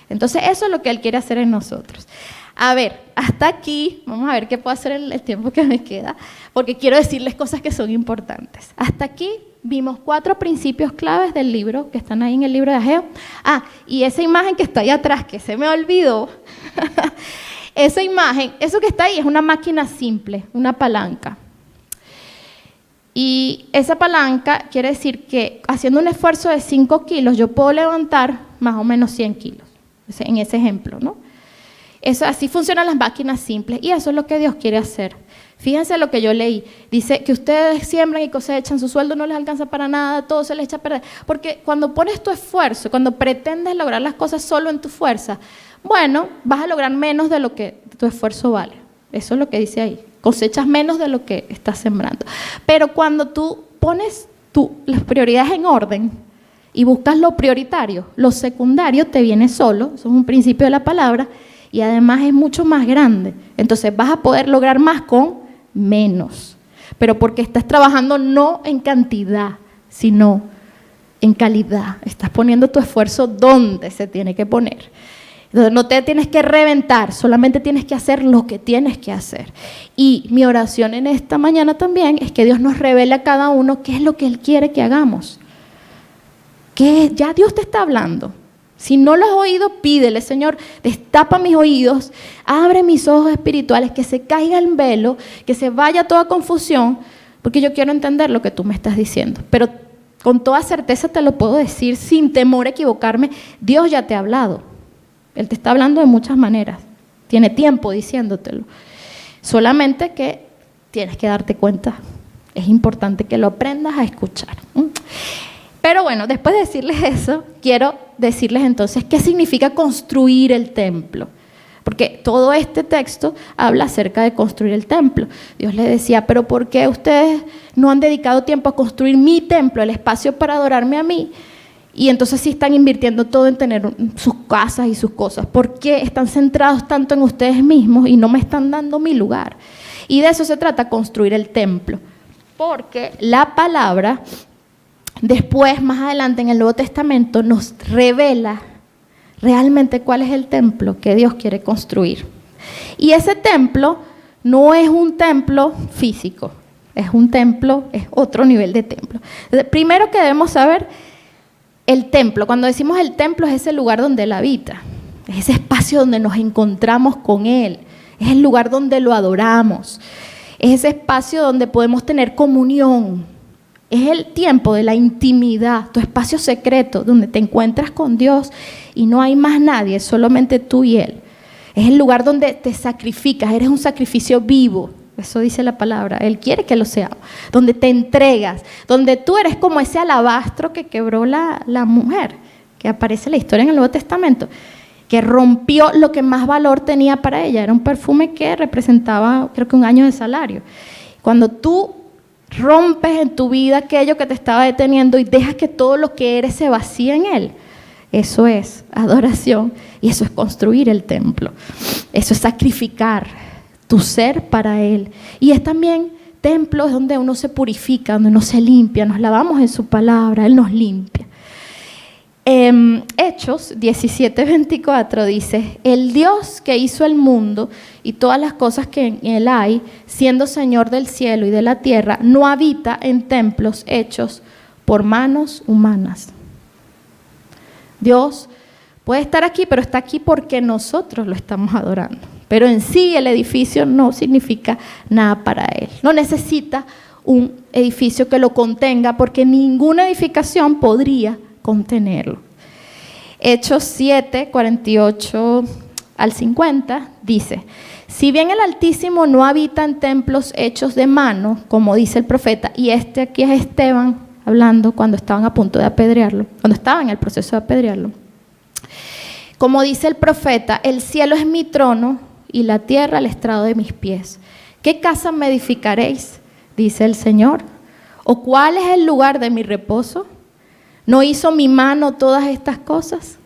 Entonces eso es lo que Él quiere hacer en nosotros. A ver, hasta aquí, vamos a ver qué puedo hacer en el tiempo que me queda, porque quiero decirles cosas que son importantes. Hasta aquí vimos 4 principios claves del libro, que están ahí en el libro de Ageo. Y esa imagen que está ahí atrás, que se me olvidó, esa imagen, eso que está ahí es una máquina simple, una palanca. Y esa palanca quiere decir que haciendo un esfuerzo de 5 kilos, yo puedo levantar más o menos 100 kilos, en ese ejemplo, ¿no? Eso, así funcionan las máquinas simples y eso es lo que Dios quiere hacer. Fíjense lo que yo leí, dice que ustedes siembran y cosechan, su sueldo no les alcanza para nada, todo se les echa a perder. Porque cuando pones tu esfuerzo, cuando pretendes lograr las cosas solo en tu fuerza, bueno, vas a lograr menos de lo que tu esfuerzo vale. Eso es lo que dice ahí, cosechas menos de lo que estás sembrando. Pero cuando tú pones las prioridades en orden y buscas lo prioritario, lo secundario te viene solo, eso es un principio de la palabra, y además es mucho más grande. Entonces vas a poder lograr más con menos, pero porque estás trabajando no en cantidad, sino en calidad. Estás poniendo tu esfuerzo donde se tiene que poner. Entonces no te tienes que reventar, solamente tienes que hacer lo que tienes que hacer. Y mi oración en esta mañana también es que Dios nos revele a cada uno qué es lo que Él quiere que hagamos. Que ya Dios te está hablando. Si no lo has oído, pídele, Señor, destapa mis oídos, abre mis ojos espirituales, que se caiga el velo, que se vaya toda confusión, porque yo quiero entender lo que tú me estás diciendo. Pero con toda certeza te lo puedo decir, sin temor a equivocarme, Dios ya te ha hablado. Él te está hablando de muchas maneras, tiene tiempo diciéndotelo. Solamente que tienes que darte cuenta, es importante que lo aprendas a escuchar. Pero bueno, después de decirles eso, quiero decirles entonces qué significa construir el templo. Porque todo este texto habla acerca de construir el templo. Dios les decía, pero ¿por qué ustedes no han dedicado tiempo a construir mi templo, el espacio para adorarme a mí? Y entonces sí están invirtiendo todo en tener sus casas y sus cosas. ¿Por qué están centrados tanto en ustedes mismos y no me están dando mi lugar? Y de eso se trata, construir el templo. Porque la palabra, después, más adelante en el Nuevo Testamento, nos revela realmente cuál es el templo que Dios quiere construir. Y ese templo no es un templo físico, es un templo, es otro nivel de templo. Entonces, primero que debemos saber, el templo, cuando decimos el templo, es ese lugar donde Él habita, es ese espacio donde nos encontramos con Él, es el lugar donde lo adoramos, es ese espacio donde podemos tener comunión. Es el tiempo de la intimidad, tu espacio secreto, donde te encuentras con Dios y no hay más nadie, solamente tú y Él. Es el lugar donde te sacrificas, eres un sacrificio vivo, eso dice la palabra, Él quiere que lo seamos. Donde te entregas, donde tú eres como ese alabastro que quebró la mujer, que aparece en la historia en el Nuevo Testamento, que rompió lo que más valor tenía para ella, era un perfume que representaba creo que 1 año de salario. Cuando tú rompes en tu vida aquello que te estaba deteniendo y dejas que todo lo que eres se vacíe en Él. Eso es adoración y eso es construir el templo. Eso es sacrificar tu ser para Él. Y es también templo, es donde uno se purifica, donde uno se limpia, nos lavamos en su palabra, Él nos limpia. Hechos 17:24 dice, el Dios que hizo el mundo y todas las cosas que en él hay, siendo Señor del cielo y de la tierra, no habita en templos hechos por manos humanas. Dios puede estar aquí, pero está aquí porque nosotros lo estamos adorando. Pero en sí el edificio no significa nada para Él. No necesita un edificio que lo contenga porque ninguna edificación podría contenerlo. Hechos 7, 48 al 50 dice, si bien el Altísimo no habita en templos hechos de mano, como dice el profeta, y aquí es Esteban hablando cuando estaban a punto de apedrearlo, cuando estaban en el proceso de apedrearlo, como dice el profeta, el cielo es mi trono y la tierra el estrado de mis pies. ¿Qué casa me edificaréis? Dice el Señor. ¿O cuál es el lugar de mi reposo? ¿No hizo mi mano todas estas cosas?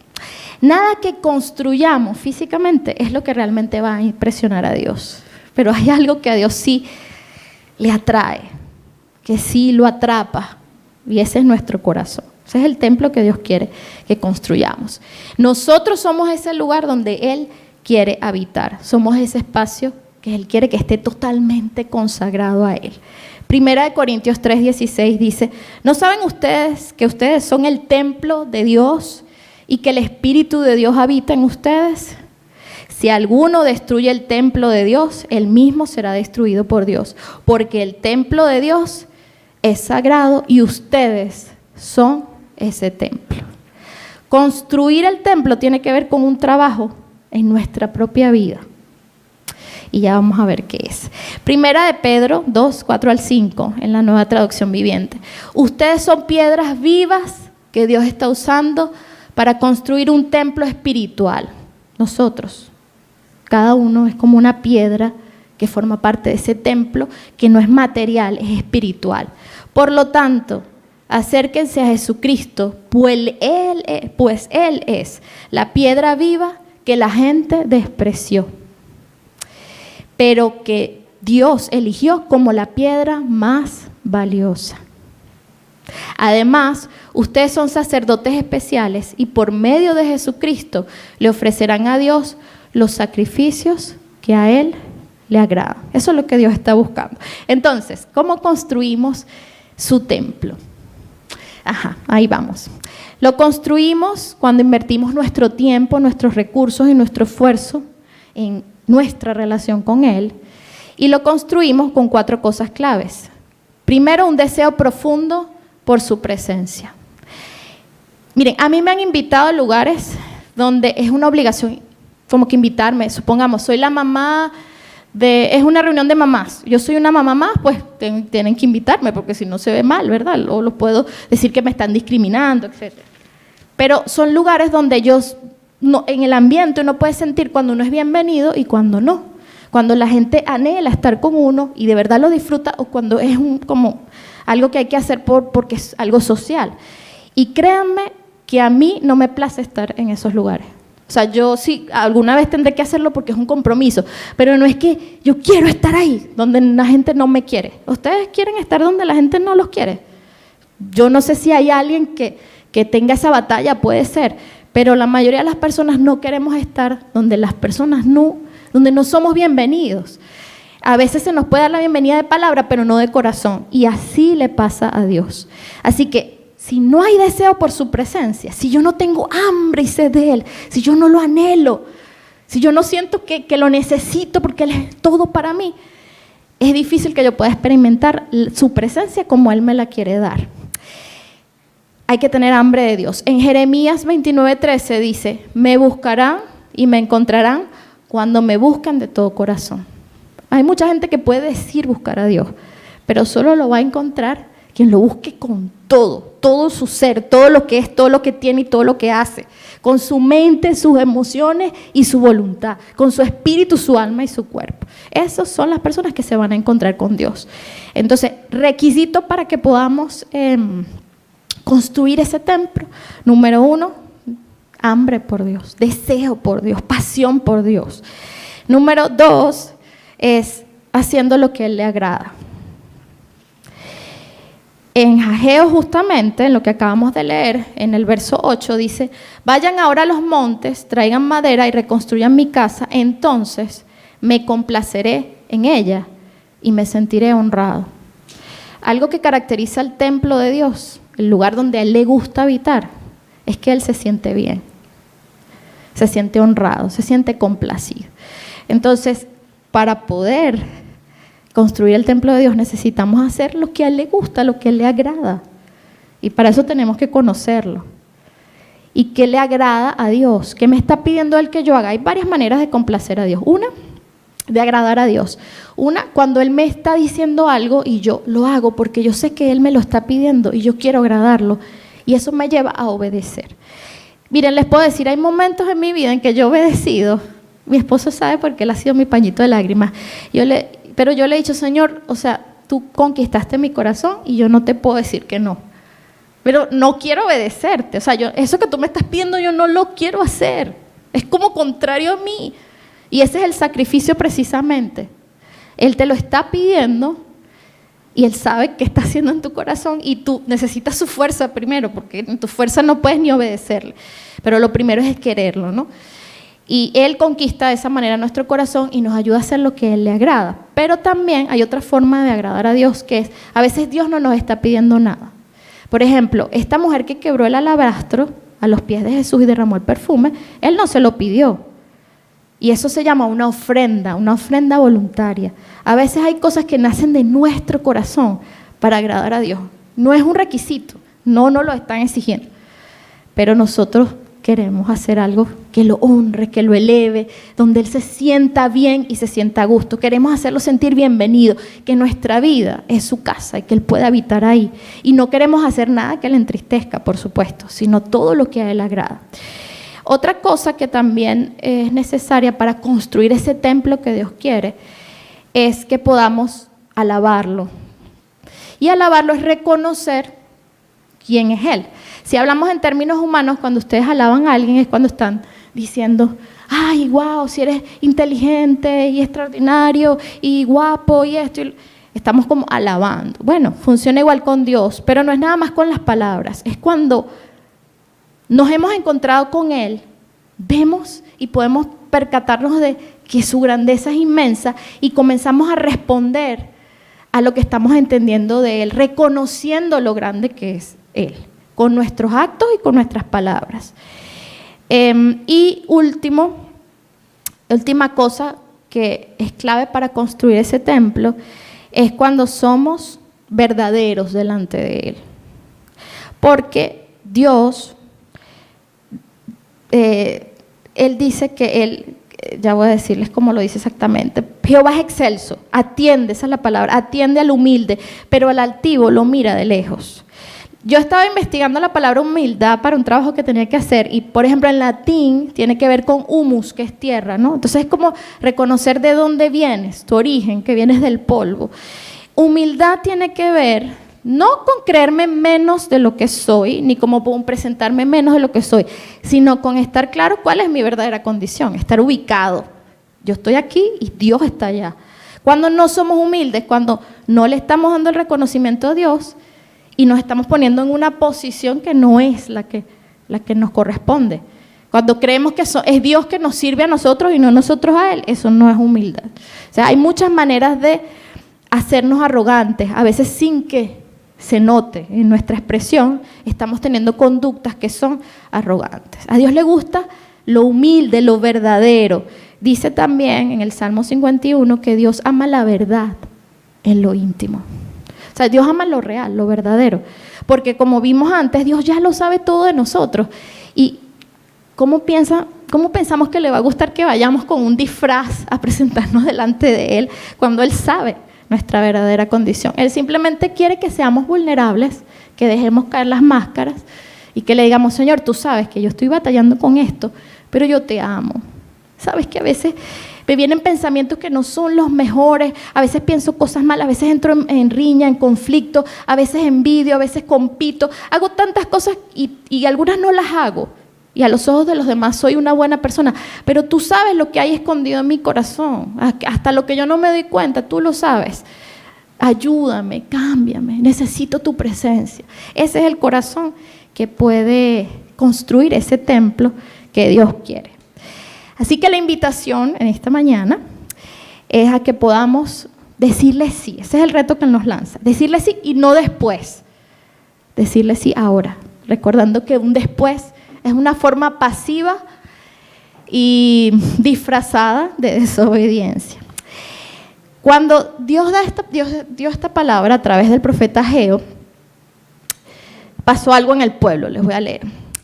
Nada que construyamos físicamente es lo que realmente va a impresionar a Dios. Pero hay algo que a Dios sí le atrae, que sí lo atrapa, y ese es nuestro corazón. Ese es el templo que Dios quiere que construyamos. Nosotros somos ese lugar donde Él quiere habitar. Somos ese espacio que Él quiere que esté totalmente consagrado a Él. Primera de Corintios 3:16 dice, ¿no saben ustedes que ustedes son el templo de Dios y que el Espíritu de Dios habita en ustedes? Si alguno destruye el templo de Dios, él mismo será destruido por Dios, porque el templo de Dios es sagrado y ustedes son ese templo. Construir el templo tiene que ver con un trabajo en nuestra propia vida. Y ya vamos a ver qué es. Primera de Pedro 2, 4 al 5, en la Nueva Traducción Viviente. Ustedes son piedras vivas que Dios está usando para construir un templo espiritual. Nosotros, cada uno es como una piedra que forma parte de ese templo que no es material, es espiritual. Por lo tanto, acérquense a Jesucristo, pues Él es la piedra viva que la gente despreció, pero que Dios eligió como la piedra más valiosa. Además, ustedes son sacerdotes especiales y por medio de Jesucristo le ofrecerán a Dios los sacrificios que a Él le agradan. Eso es lo que Dios está buscando. Entonces, ¿cómo construimos su templo? Ajá, ahí vamos. Lo construimos cuando invertimos nuestro tiempo, nuestros recursos y nuestro esfuerzo en nuestra relación con Él. Y lo construimos con 4 cosas claves. Primero, un deseo profundo por su presencia. Miren, a mí me han invitado a lugares donde es una obligación como que invitarme. Supongamos, soy la mamá es una reunión de mamás. Yo soy una mamá más, pues tienen que invitarme porque si no se ve mal, ¿verdad? O los puedo decir que me están discriminando, etc. Pero son lugares donde en el ambiente uno puede sentir cuando uno es bienvenido y cuando no. Cuando la gente anhela estar con uno y de verdad lo disfruta, o cuando es como algo que hay que hacer porque es algo social. Y créanme que a mí no me place estar en esos lugares. O sea, yo sí, alguna vez tendré que hacerlo porque es un compromiso, pero no es que yo quiero estar ahí, donde la gente no me quiere. ¿Ustedes quieren estar donde la gente no los quiere? Yo no sé si hay alguien que tenga esa batalla, puede ser, pero la mayoría de las personas no queremos estar donde las personas donde no somos bienvenidos. A veces se nos puede dar la bienvenida de palabra, pero no de corazón, y así le pasa a Dios. Así que, si no hay deseo por su presencia, si yo no tengo hambre y sed de Él, si yo no lo anhelo, si yo no siento que lo necesito porque Él es todo para mí, es difícil que yo pueda experimentar su presencia como Él me la quiere dar. Hay que tener hambre de Dios. En Jeremías 29:13 dice, me buscarán y me encontrarán cuando me buscan de todo corazón. Hay mucha gente que puede decir buscar a Dios, pero solo lo va a encontrar quien lo busque con todo su ser, todo lo que es, todo lo que tiene y todo lo que hace, con su mente, sus emociones y su voluntad, con su espíritu, su alma y su cuerpo. Esas son las personas que se van a encontrar con Dios. Entonces, requisito para que podamos construir ese templo. Número 1, hambre por Dios, deseo por Dios, pasión por Dios. Número 2 es haciendo lo que Él le agrada. En Ageo, justamente, en lo que acabamos de leer, en el verso 8, dice, vayan ahora a los montes, traigan madera y reconstruyan mi casa, entonces me complaceré en ella y me sentiré honrado. Algo que caracteriza al templo de Dios, el lugar donde a Él le gusta habitar, es que Él se siente bien, se siente honrado, se siente complacido. Entonces, para poder construir el templo de Dios necesitamos hacer lo que a Él le gusta, lo que a Él le agrada. Y para eso tenemos que conocerlo. ¿Y qué le agrada a Dios? ¿Qué me está pidiendo Él que yo haga? Hay varias maneras de complacer a Dios. Una, de agradar a Dios. Una, cuando Él me está diciendo algo y yo lo hago porque yo sé que Él me lo está pidiendo y yo quiero agradarlo. Y eso me lleva a obedecer. Miren, les puedo decir, hay momentos en mi vida en que yo he obedecido. Mi esposo sabe porque Él ha sido mi pañito de lágrimas. Pero yo le he dicho, Señor, o sea, tú conquistaste mi corazón y yo no te puedo decir que no. Pero no quiero obedecerte. O sea, eso que tú me estás pidiendo yo no lo quiero hacer. Es como contrario a mí. Y ese es el sacrificio precisamente. Él te lo está pidiendo y Él sabe qué está haciendo en tu corazón y tú necesitas su fuerza primero, porque en tu fuerza no puedes ni obedecerle. Pero lo primero es quererlo, ¿no? Y Él conquista de esa manera nuestro corazón y nos ayuda a hacer lo que a Él le agrada. Pero también hay otra forma de agradar a Dios, que es, a veces Dios no nos está pidiendo nada. Por ejemplo, esta mujer que quebró el alabastro a los pies de Jesús y derramó el perfume, Él no se lo pidió. Y eso se llama una ofrenda voluntaria. A veces hay cosas que nacen de nuestro corazón para agradar a Dios. No es un requisito, no nos lo están exigiendo. Pero nosotros queremos hacer algo que lo honre, que lo eleve, donde Él se sienta bien y se sienta a gusto. Queremos hacerlo sentir bienvenido, que nuestra vida es su casa y que Él pueda habitar ahí. Y no queremos hacer nada que le entristezca, por supuesto, sino todo lo que a Él agrada. Otra cosa que también es necesaria para construir ese templo que Dios quiere es que podamos alabarlo. Y alabarlo es reconocer quién es Él. Si hablamos en términos humanos, cuando ustedes alaban a alguien es cuando están diciendo, ay, wow, si eres inteligente y extraordinario y guapo y esto. Estamos como alabando. Bueno, funciona igual con Dios, pero no es nada más con las palabras. Es cuando nos hemos encontrado con Él, vemos y podemos percatarnos de que su grandeza es inmensa y comenzamos a responder a lo que estamos entendiendo de Él, reconociendo lo grande que es Él. con nuestros actos y con nuestras palabras. Y última cosa que es clave para construir ese templo es cuando somos verdaderos delante de Él. Porque Dios, Él dice que Él, ya voy a decirles cómo lo dice exactamente, Jehová es excelso, atiende, esa es la palabra, atiende al humilde, pero al altivo lo mira de lejos. Yo estaba investigando la palabra humildad para un trabajo que tenía que hacer y, por ejemplo, en latín tiene que ver con humus, que es tierra, ¿no? Entonces es como reconocer de dónde vienes, tu origen, que vienes del polvo. Humildad tiene que ver no con creerme menos de lo que soy, ni como presentarme menos de lo que soy, sino con estar claro cuál es mi verdadera condición, estar ubicado. Yo estoy aquí y Dios está allá. Cuando no somos humildes, cuando no le estamos dando el reconocimiento a Dios, y nos estamos poniendo en una posición que no es la que nos corresponde. Cuando creemos que es Dios que nos sirve a nosotros y no nosotros a Él, eso no es humildad. O sea, hay muchas maneras de hacernos arrogantes, a veces sin que se note en nuestra expresión, estamos teniendo conductas que son arrogantes. A Dios le gusta lo humilde, lo verdadero. Dice también en el Salmo 51 que Dios ama la verdad en lo íntimo. O sea, Dios ama lo real, lo verdadero. Porque como vimos antes, Dios ya lo sabe todo de nosotros. ¿Y cómo pensamos que le va a gustar que vayamos con un disfraz a presentarnos delante de Él cuando Él sabe nuestra verdadera condición? Él simplemente quiere que seamos vulnerables, que dejemos caer las máscaras y que le digamos, Señor, tú sabes que yo estoy batallando con esto, pero yo te amo. Sabes que a veces me vienen pensamientos que no son los mejores, a veces pienso cosas malas, a veces entro en riña, en conflicto, a veces envidio, a veces compito, hago tantas cosas y algunas no las hago. Y a los ojos de los demás soy una buena persona, pero tú sabes lo que hay escondido en mi corazón, hasta lo que yo no me doy cuenta, tú lo sabes. Ayúdame, cámbiame, necesito tu presencia. Ese es el corazón que puede construir ese templo que Dios quiere. Así que la invitación en esta mañana es a que podamos decirle sí. Ese es el reto que Él nos lanza. Decirle sí y no después. Decirle sí ahora. Recordando que un después es una forma pasiva y disfrazada de desobediencia. Cuando Dios dio esta palabra a través del profeta Ageo, pasó algo en el pueblo. Les voy a leer.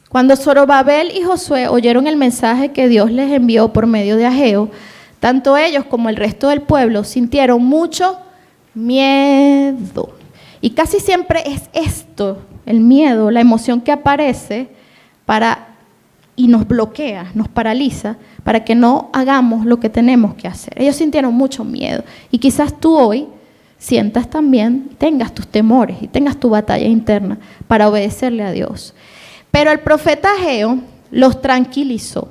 Cuando Zorobabel y Josué oyeron el mensaje que Dios les envió por medio de Ageo, tanto ellos como el resto del pueblo sintieron mucho miedo. Y casi siempre es esto, el miedo, la emoción que aparece y nos bloquea, nos paraliza para que no hagamos lo que tenemos que hacer. Ellos sintieron mucho miedo y quizás tú hoy sientas también, tengas tus temores y tengas tu batalla interna para obedecerle a Dios. Pero el profeta Ageo los tranquilizó.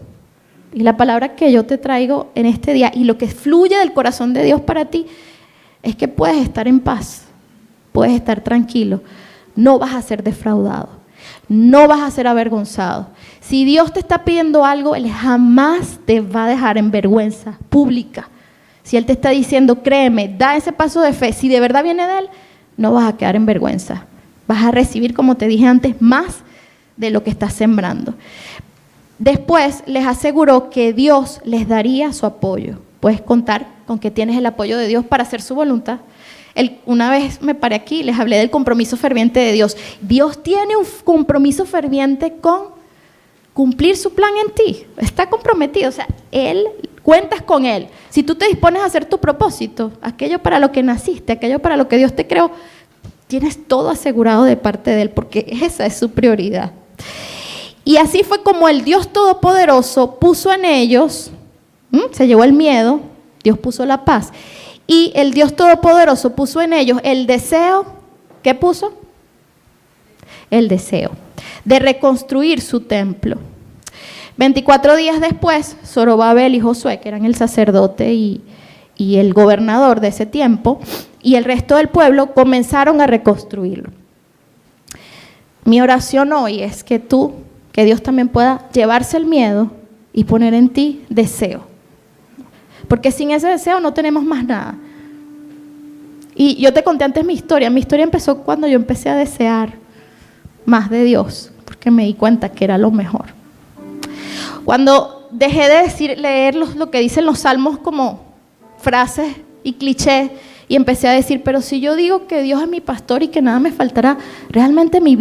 Y la palabra que yo te traigo en este día y lo que fluye del corazón de Dios para ti es que puedes estar en paz, puedes estar tranquilo, no vas a ser defraudado, no vas a ser avergonzado. Si Dios te está pidiendo algo, Él jamás te va a dejar en vergüenza pública. Si Él te está diciendo, créeme, da ese paso de fe, si de verdad viene de Él, no vas a quedar en vergüenza. Vas a recibir, como te dije antes, más de lo que estás sembrando. Después les aseguró que Dios les daría su apoyo. Puedes contar con que tienes el apoyo de Dios para hacer su voluntad. Una vez me paré aquí y les hablé del compromiso ferviente de Dios. Dios tiene un compromiso ferviente con cumplir su plan en ti. Está comprometido, o sea, cuentas con Él. Si tú te dispones a hacer tu propósito, aquello para lo que naciste, aquello para lo que Dios te creó, tienes todo asegurado de parte de Él, porque esa es su prioridad. Y así fue como el Dios Todopoderoso puso en ellos, se llevó el miedo, Dios puso la paz. Y el Dios Todopoderoso puso en ellos el deseo, ¿qué puso? El deseo de reconstruir su templo. 24 días después, Zorobabel y Josué, que eran el sacerdote y el gobernador de ese tiempo, y el resto del pueblo comenzaron a reconstruirlo. Mi oración hoy es que Dios también pueda llevarse el miedo y poner en ti deseo. Porque sin ese deseo no tenemos más nada. Y yo te conté antes mi historia. Mi historia empezó cuando yo empecé a desear más de Dios, porque me di cuenta que era lo mejor. Cuando dejé de leer lo que dicen los salmos como frases y clichés, y empecé a decir, pero si yo digo que Dios es mi pastor y que nada me faltará, ¿realmente mi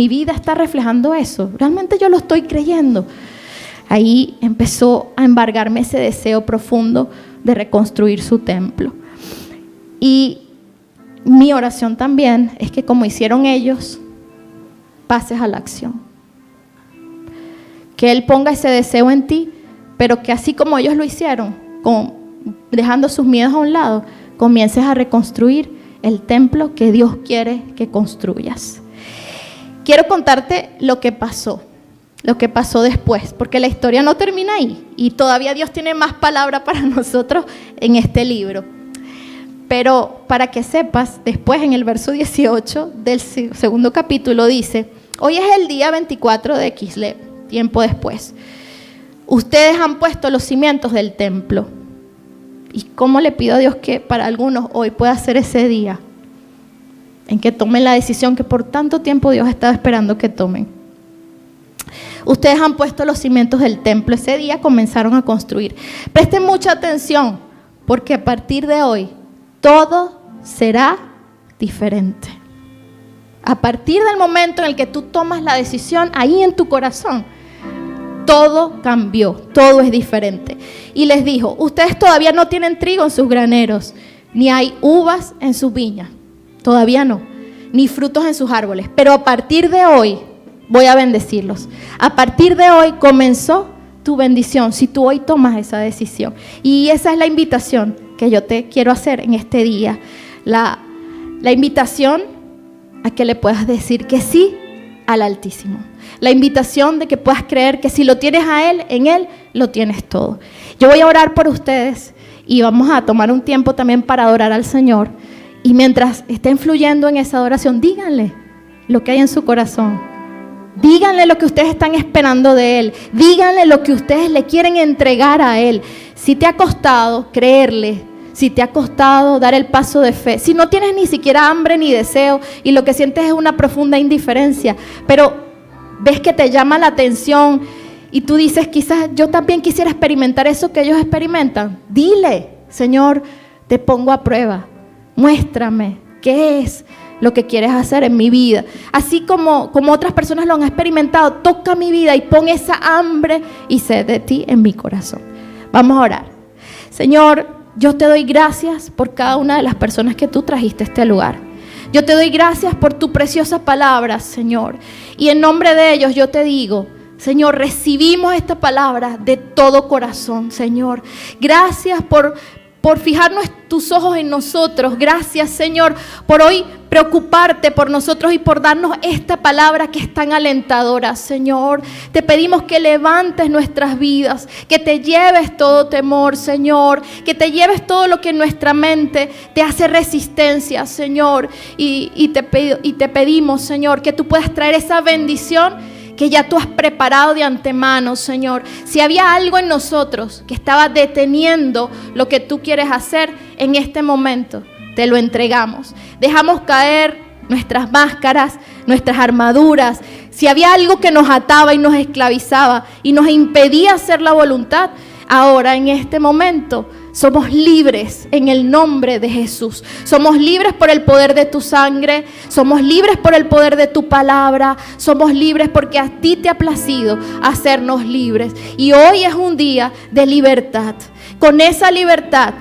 vida está reflejando eso? ¿Realmente yo lo estoy creyendo? Ahí empezó a embargarme ese deseo profundo de reconstruir su templo. Y mi oración también es que, como hicieron ellos, pases a la acción. Que Él ponga ese deseo en ti, pero que así como ellos lo hicieron, dejando sus miedos a un lado, comiences a reconstruir el templo que Dios quiere que construyas. Quiero contarte lo que pasó después, porque la historia no termina ahí y todavía Dios tiene más palabra para nosotros en este libro. Pero para que sepas, después en el verso 18 del segundo capítulo dice: hoy es el día 24 de Kislev, tiempo después. Ustedes han puesto los cimientos del templo. ¿Y cómo le pido a Dios que para algunos hoy pueda ser ese día en que tomen la decisión que por tanto tiempo Dios estaba esperando que tomen? Ustedes han puesto los cimientos del templo. Ese día comenzaron a construir. Presten mucha atención, porque a partir de hoy todo será diferente. A partir del momento en el que tú tomas la decisión, ahí en tu corazón, todo cambió, todo es diferente. Y les dijo: ustedes todavía no tienen trigo en sus graneros, ni hay uvas en sus viñas, todavía no, ni frutos en sus árboles, pero a partir de hoy voy a bendecirlos. A partir de hoy comenzó tu bendición, si tú hoy tomas esa decisión. Y esa es la invitación que yo te quiero hacer en este día, la invitación a que le puedas decir que sí al Altísimo. La invitación de que puedas creer que si lo tienes a Él, en Él lo tienes todo. Yo voy a orar por ustedes y vamos a tomar un tiempo también para adorar al Señor. Y mientras estén fluyendo en esa adoración, díganle lo que hay en su corazón. Díganle lo que ustedes están esperando de Él. Díganle lo que ustedes le quieren entregar a Él. Si te ha costado creerle, si te ha costado dar el paso de fe, si no tienes ni siquiera hambre ni deseo y lo que sientes es una profunda indiferencia, pero ves que te llama la atención y tú dices: quizás yo también quisiera experimentar eso que ellos experimentan. Dile: Señor, te pongo a prueba, muéstrame qué es lo que quieres hacer en mi vida. Así como otras personas lo han experimentado, toca mi vida y pon esa hambre y sed de ti en mi corazón. Vamos a orar. Señor, yo te doy gracias por cada una de las personas que tú trajiste a este lugar. Yo te doy gracias por tu preciosa palabra, Señor. Y en nombre de ellos yo te digo: Señor, recibimos esta palabra de todo corazón, Señor. Gracias por fijar tus ojos en nosotros. Gracias, Señor, por hoy preocuparte por nosotros y por darnos esta palabra que es tan alentadora, Señor. Te pedimos que levantes nuestras vidas, que te lleves todo temor, Señor, que te lleves todo lo que en nuestra mente te hace resistencia, Señor. Y te pedimos, Señor, que tú puedas traer esa bendición que ya tú has preparado de antemano, Señor. Si había algo en nosotros que estaba deteniendo lo que tú quieres hacer en este momento, te lo entregamos. Dejamos caer nuestras máscaras, nuestras armaduras. Si había algo que nos ataba y nos esclavizaba y nos impedía hacer la voluntad, ahora en este momento somos libres en el nombre de Jesús. Somos libres por el poder de tu sangre. Somos libres por el poder de tu palabra. Somos libres porque a ti te ha placido hacernos libres. Y hoy es un día de libertad. Con esa libertad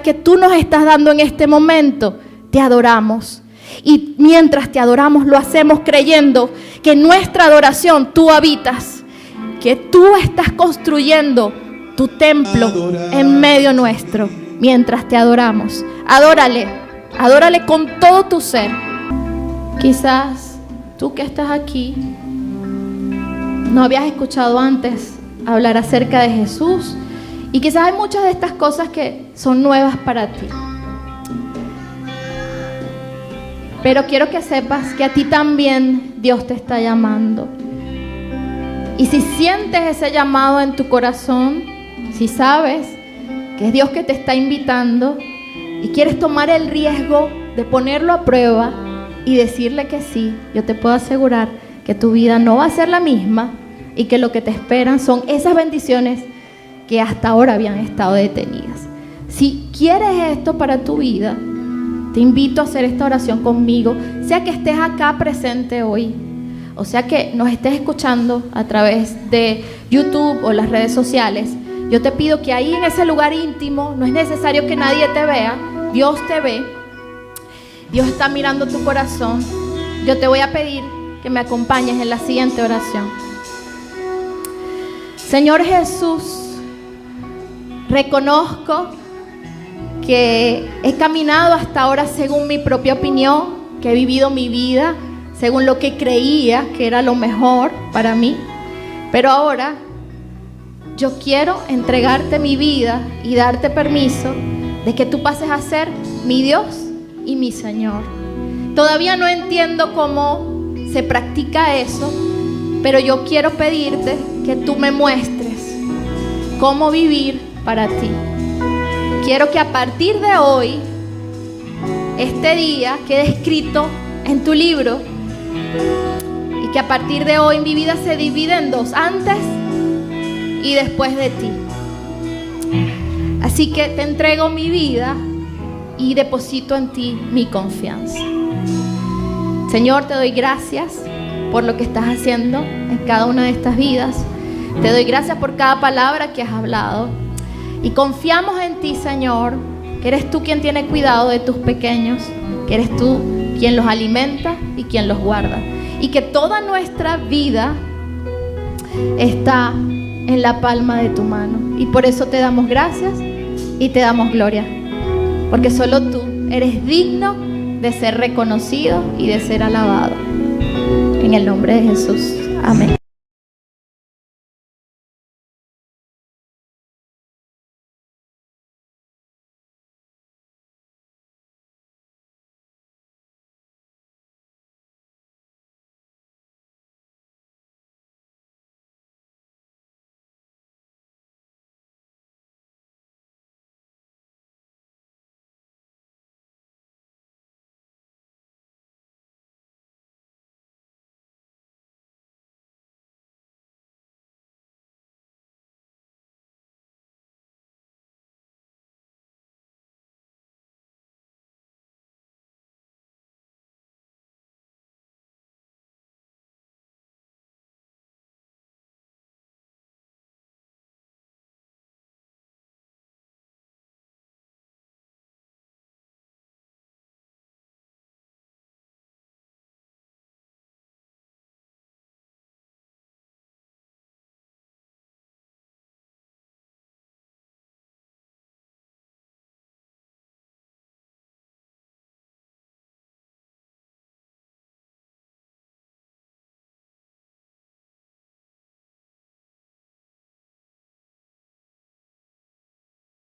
que tú nos estás dando en este momento, te adoramos. Y mientras te adoramos, lo hacemos creyendo que en nuestra adoración tú habitas, que tú estás construyendo tu templo en medio nuestro. Mientras te adoramos, adórale con todo tu ser. Quizás tú que estás aquí no habías escuchado antes hablar acerca de Jesús, y quizás hay muchas de estas cosas que son nuevas para ti. Pero quiero que sepas que a ti también Dios te está llamando. Y si sientes ese llamado en tu corazón, si sabes que es Dios que te está invitando y quieres tomar el riesgo de ponerlo a prueba, y decirle que sí, yo te puedo asegurar que tu vida no va a ser la misma y que lo que te esperan son esas bendiciones que hasta ahora habían estado detenidas. Si quieres esto para tu vida, te invito a hacer esta oración conmigo, sea que estés acá presente hoy, o sea que nos estés escuchando a través de YouTube o las redes sociales. Yo te pido que ahí en ese lugar íntimo, no es necesario que nadie te vea, Dios te ve, Dios está mirando tu corazón. Yo te voy a pedir que me acompañes en la siguiente oración. Señor Jesús, reconozco que he caminado hasta ahora según mi propia opinión, que he vivido mi vida según lo que creía que era lo mejor para mí. Pero ahora yo quiero entregarte mi vida y darte permiso de que tú pases a ser mi Dios y mi Señor. Todavía no entiendo cómo se practica eso, pero yo quiero pedirte que tú me muestres cómo vivir para ti. Quiero que a partir de hoy, este día quede escrito en tu libro y que a partir de hoy mi vida se divide en dos, antes y después de ti. Así que te entrego mi vida y deposito en ti mi confianza. Señor, te doy gracias por lo que estás haciendo en cada una de estas vidas. Te doy gracias por cada palabra que has hablado. Y confiamos en ti, Señor, que eres tú quien tiene cuidado de tus pequeños, que eres tú quien los alimenta y quien los guarda. Y que toda nuestra vida está en la palma de tu mano. Y por eso te damos gracias y te damos gloria. Porque solo tú eres digno de ser reconocido y de ser alabado. En el nombre de Jesús. Amén.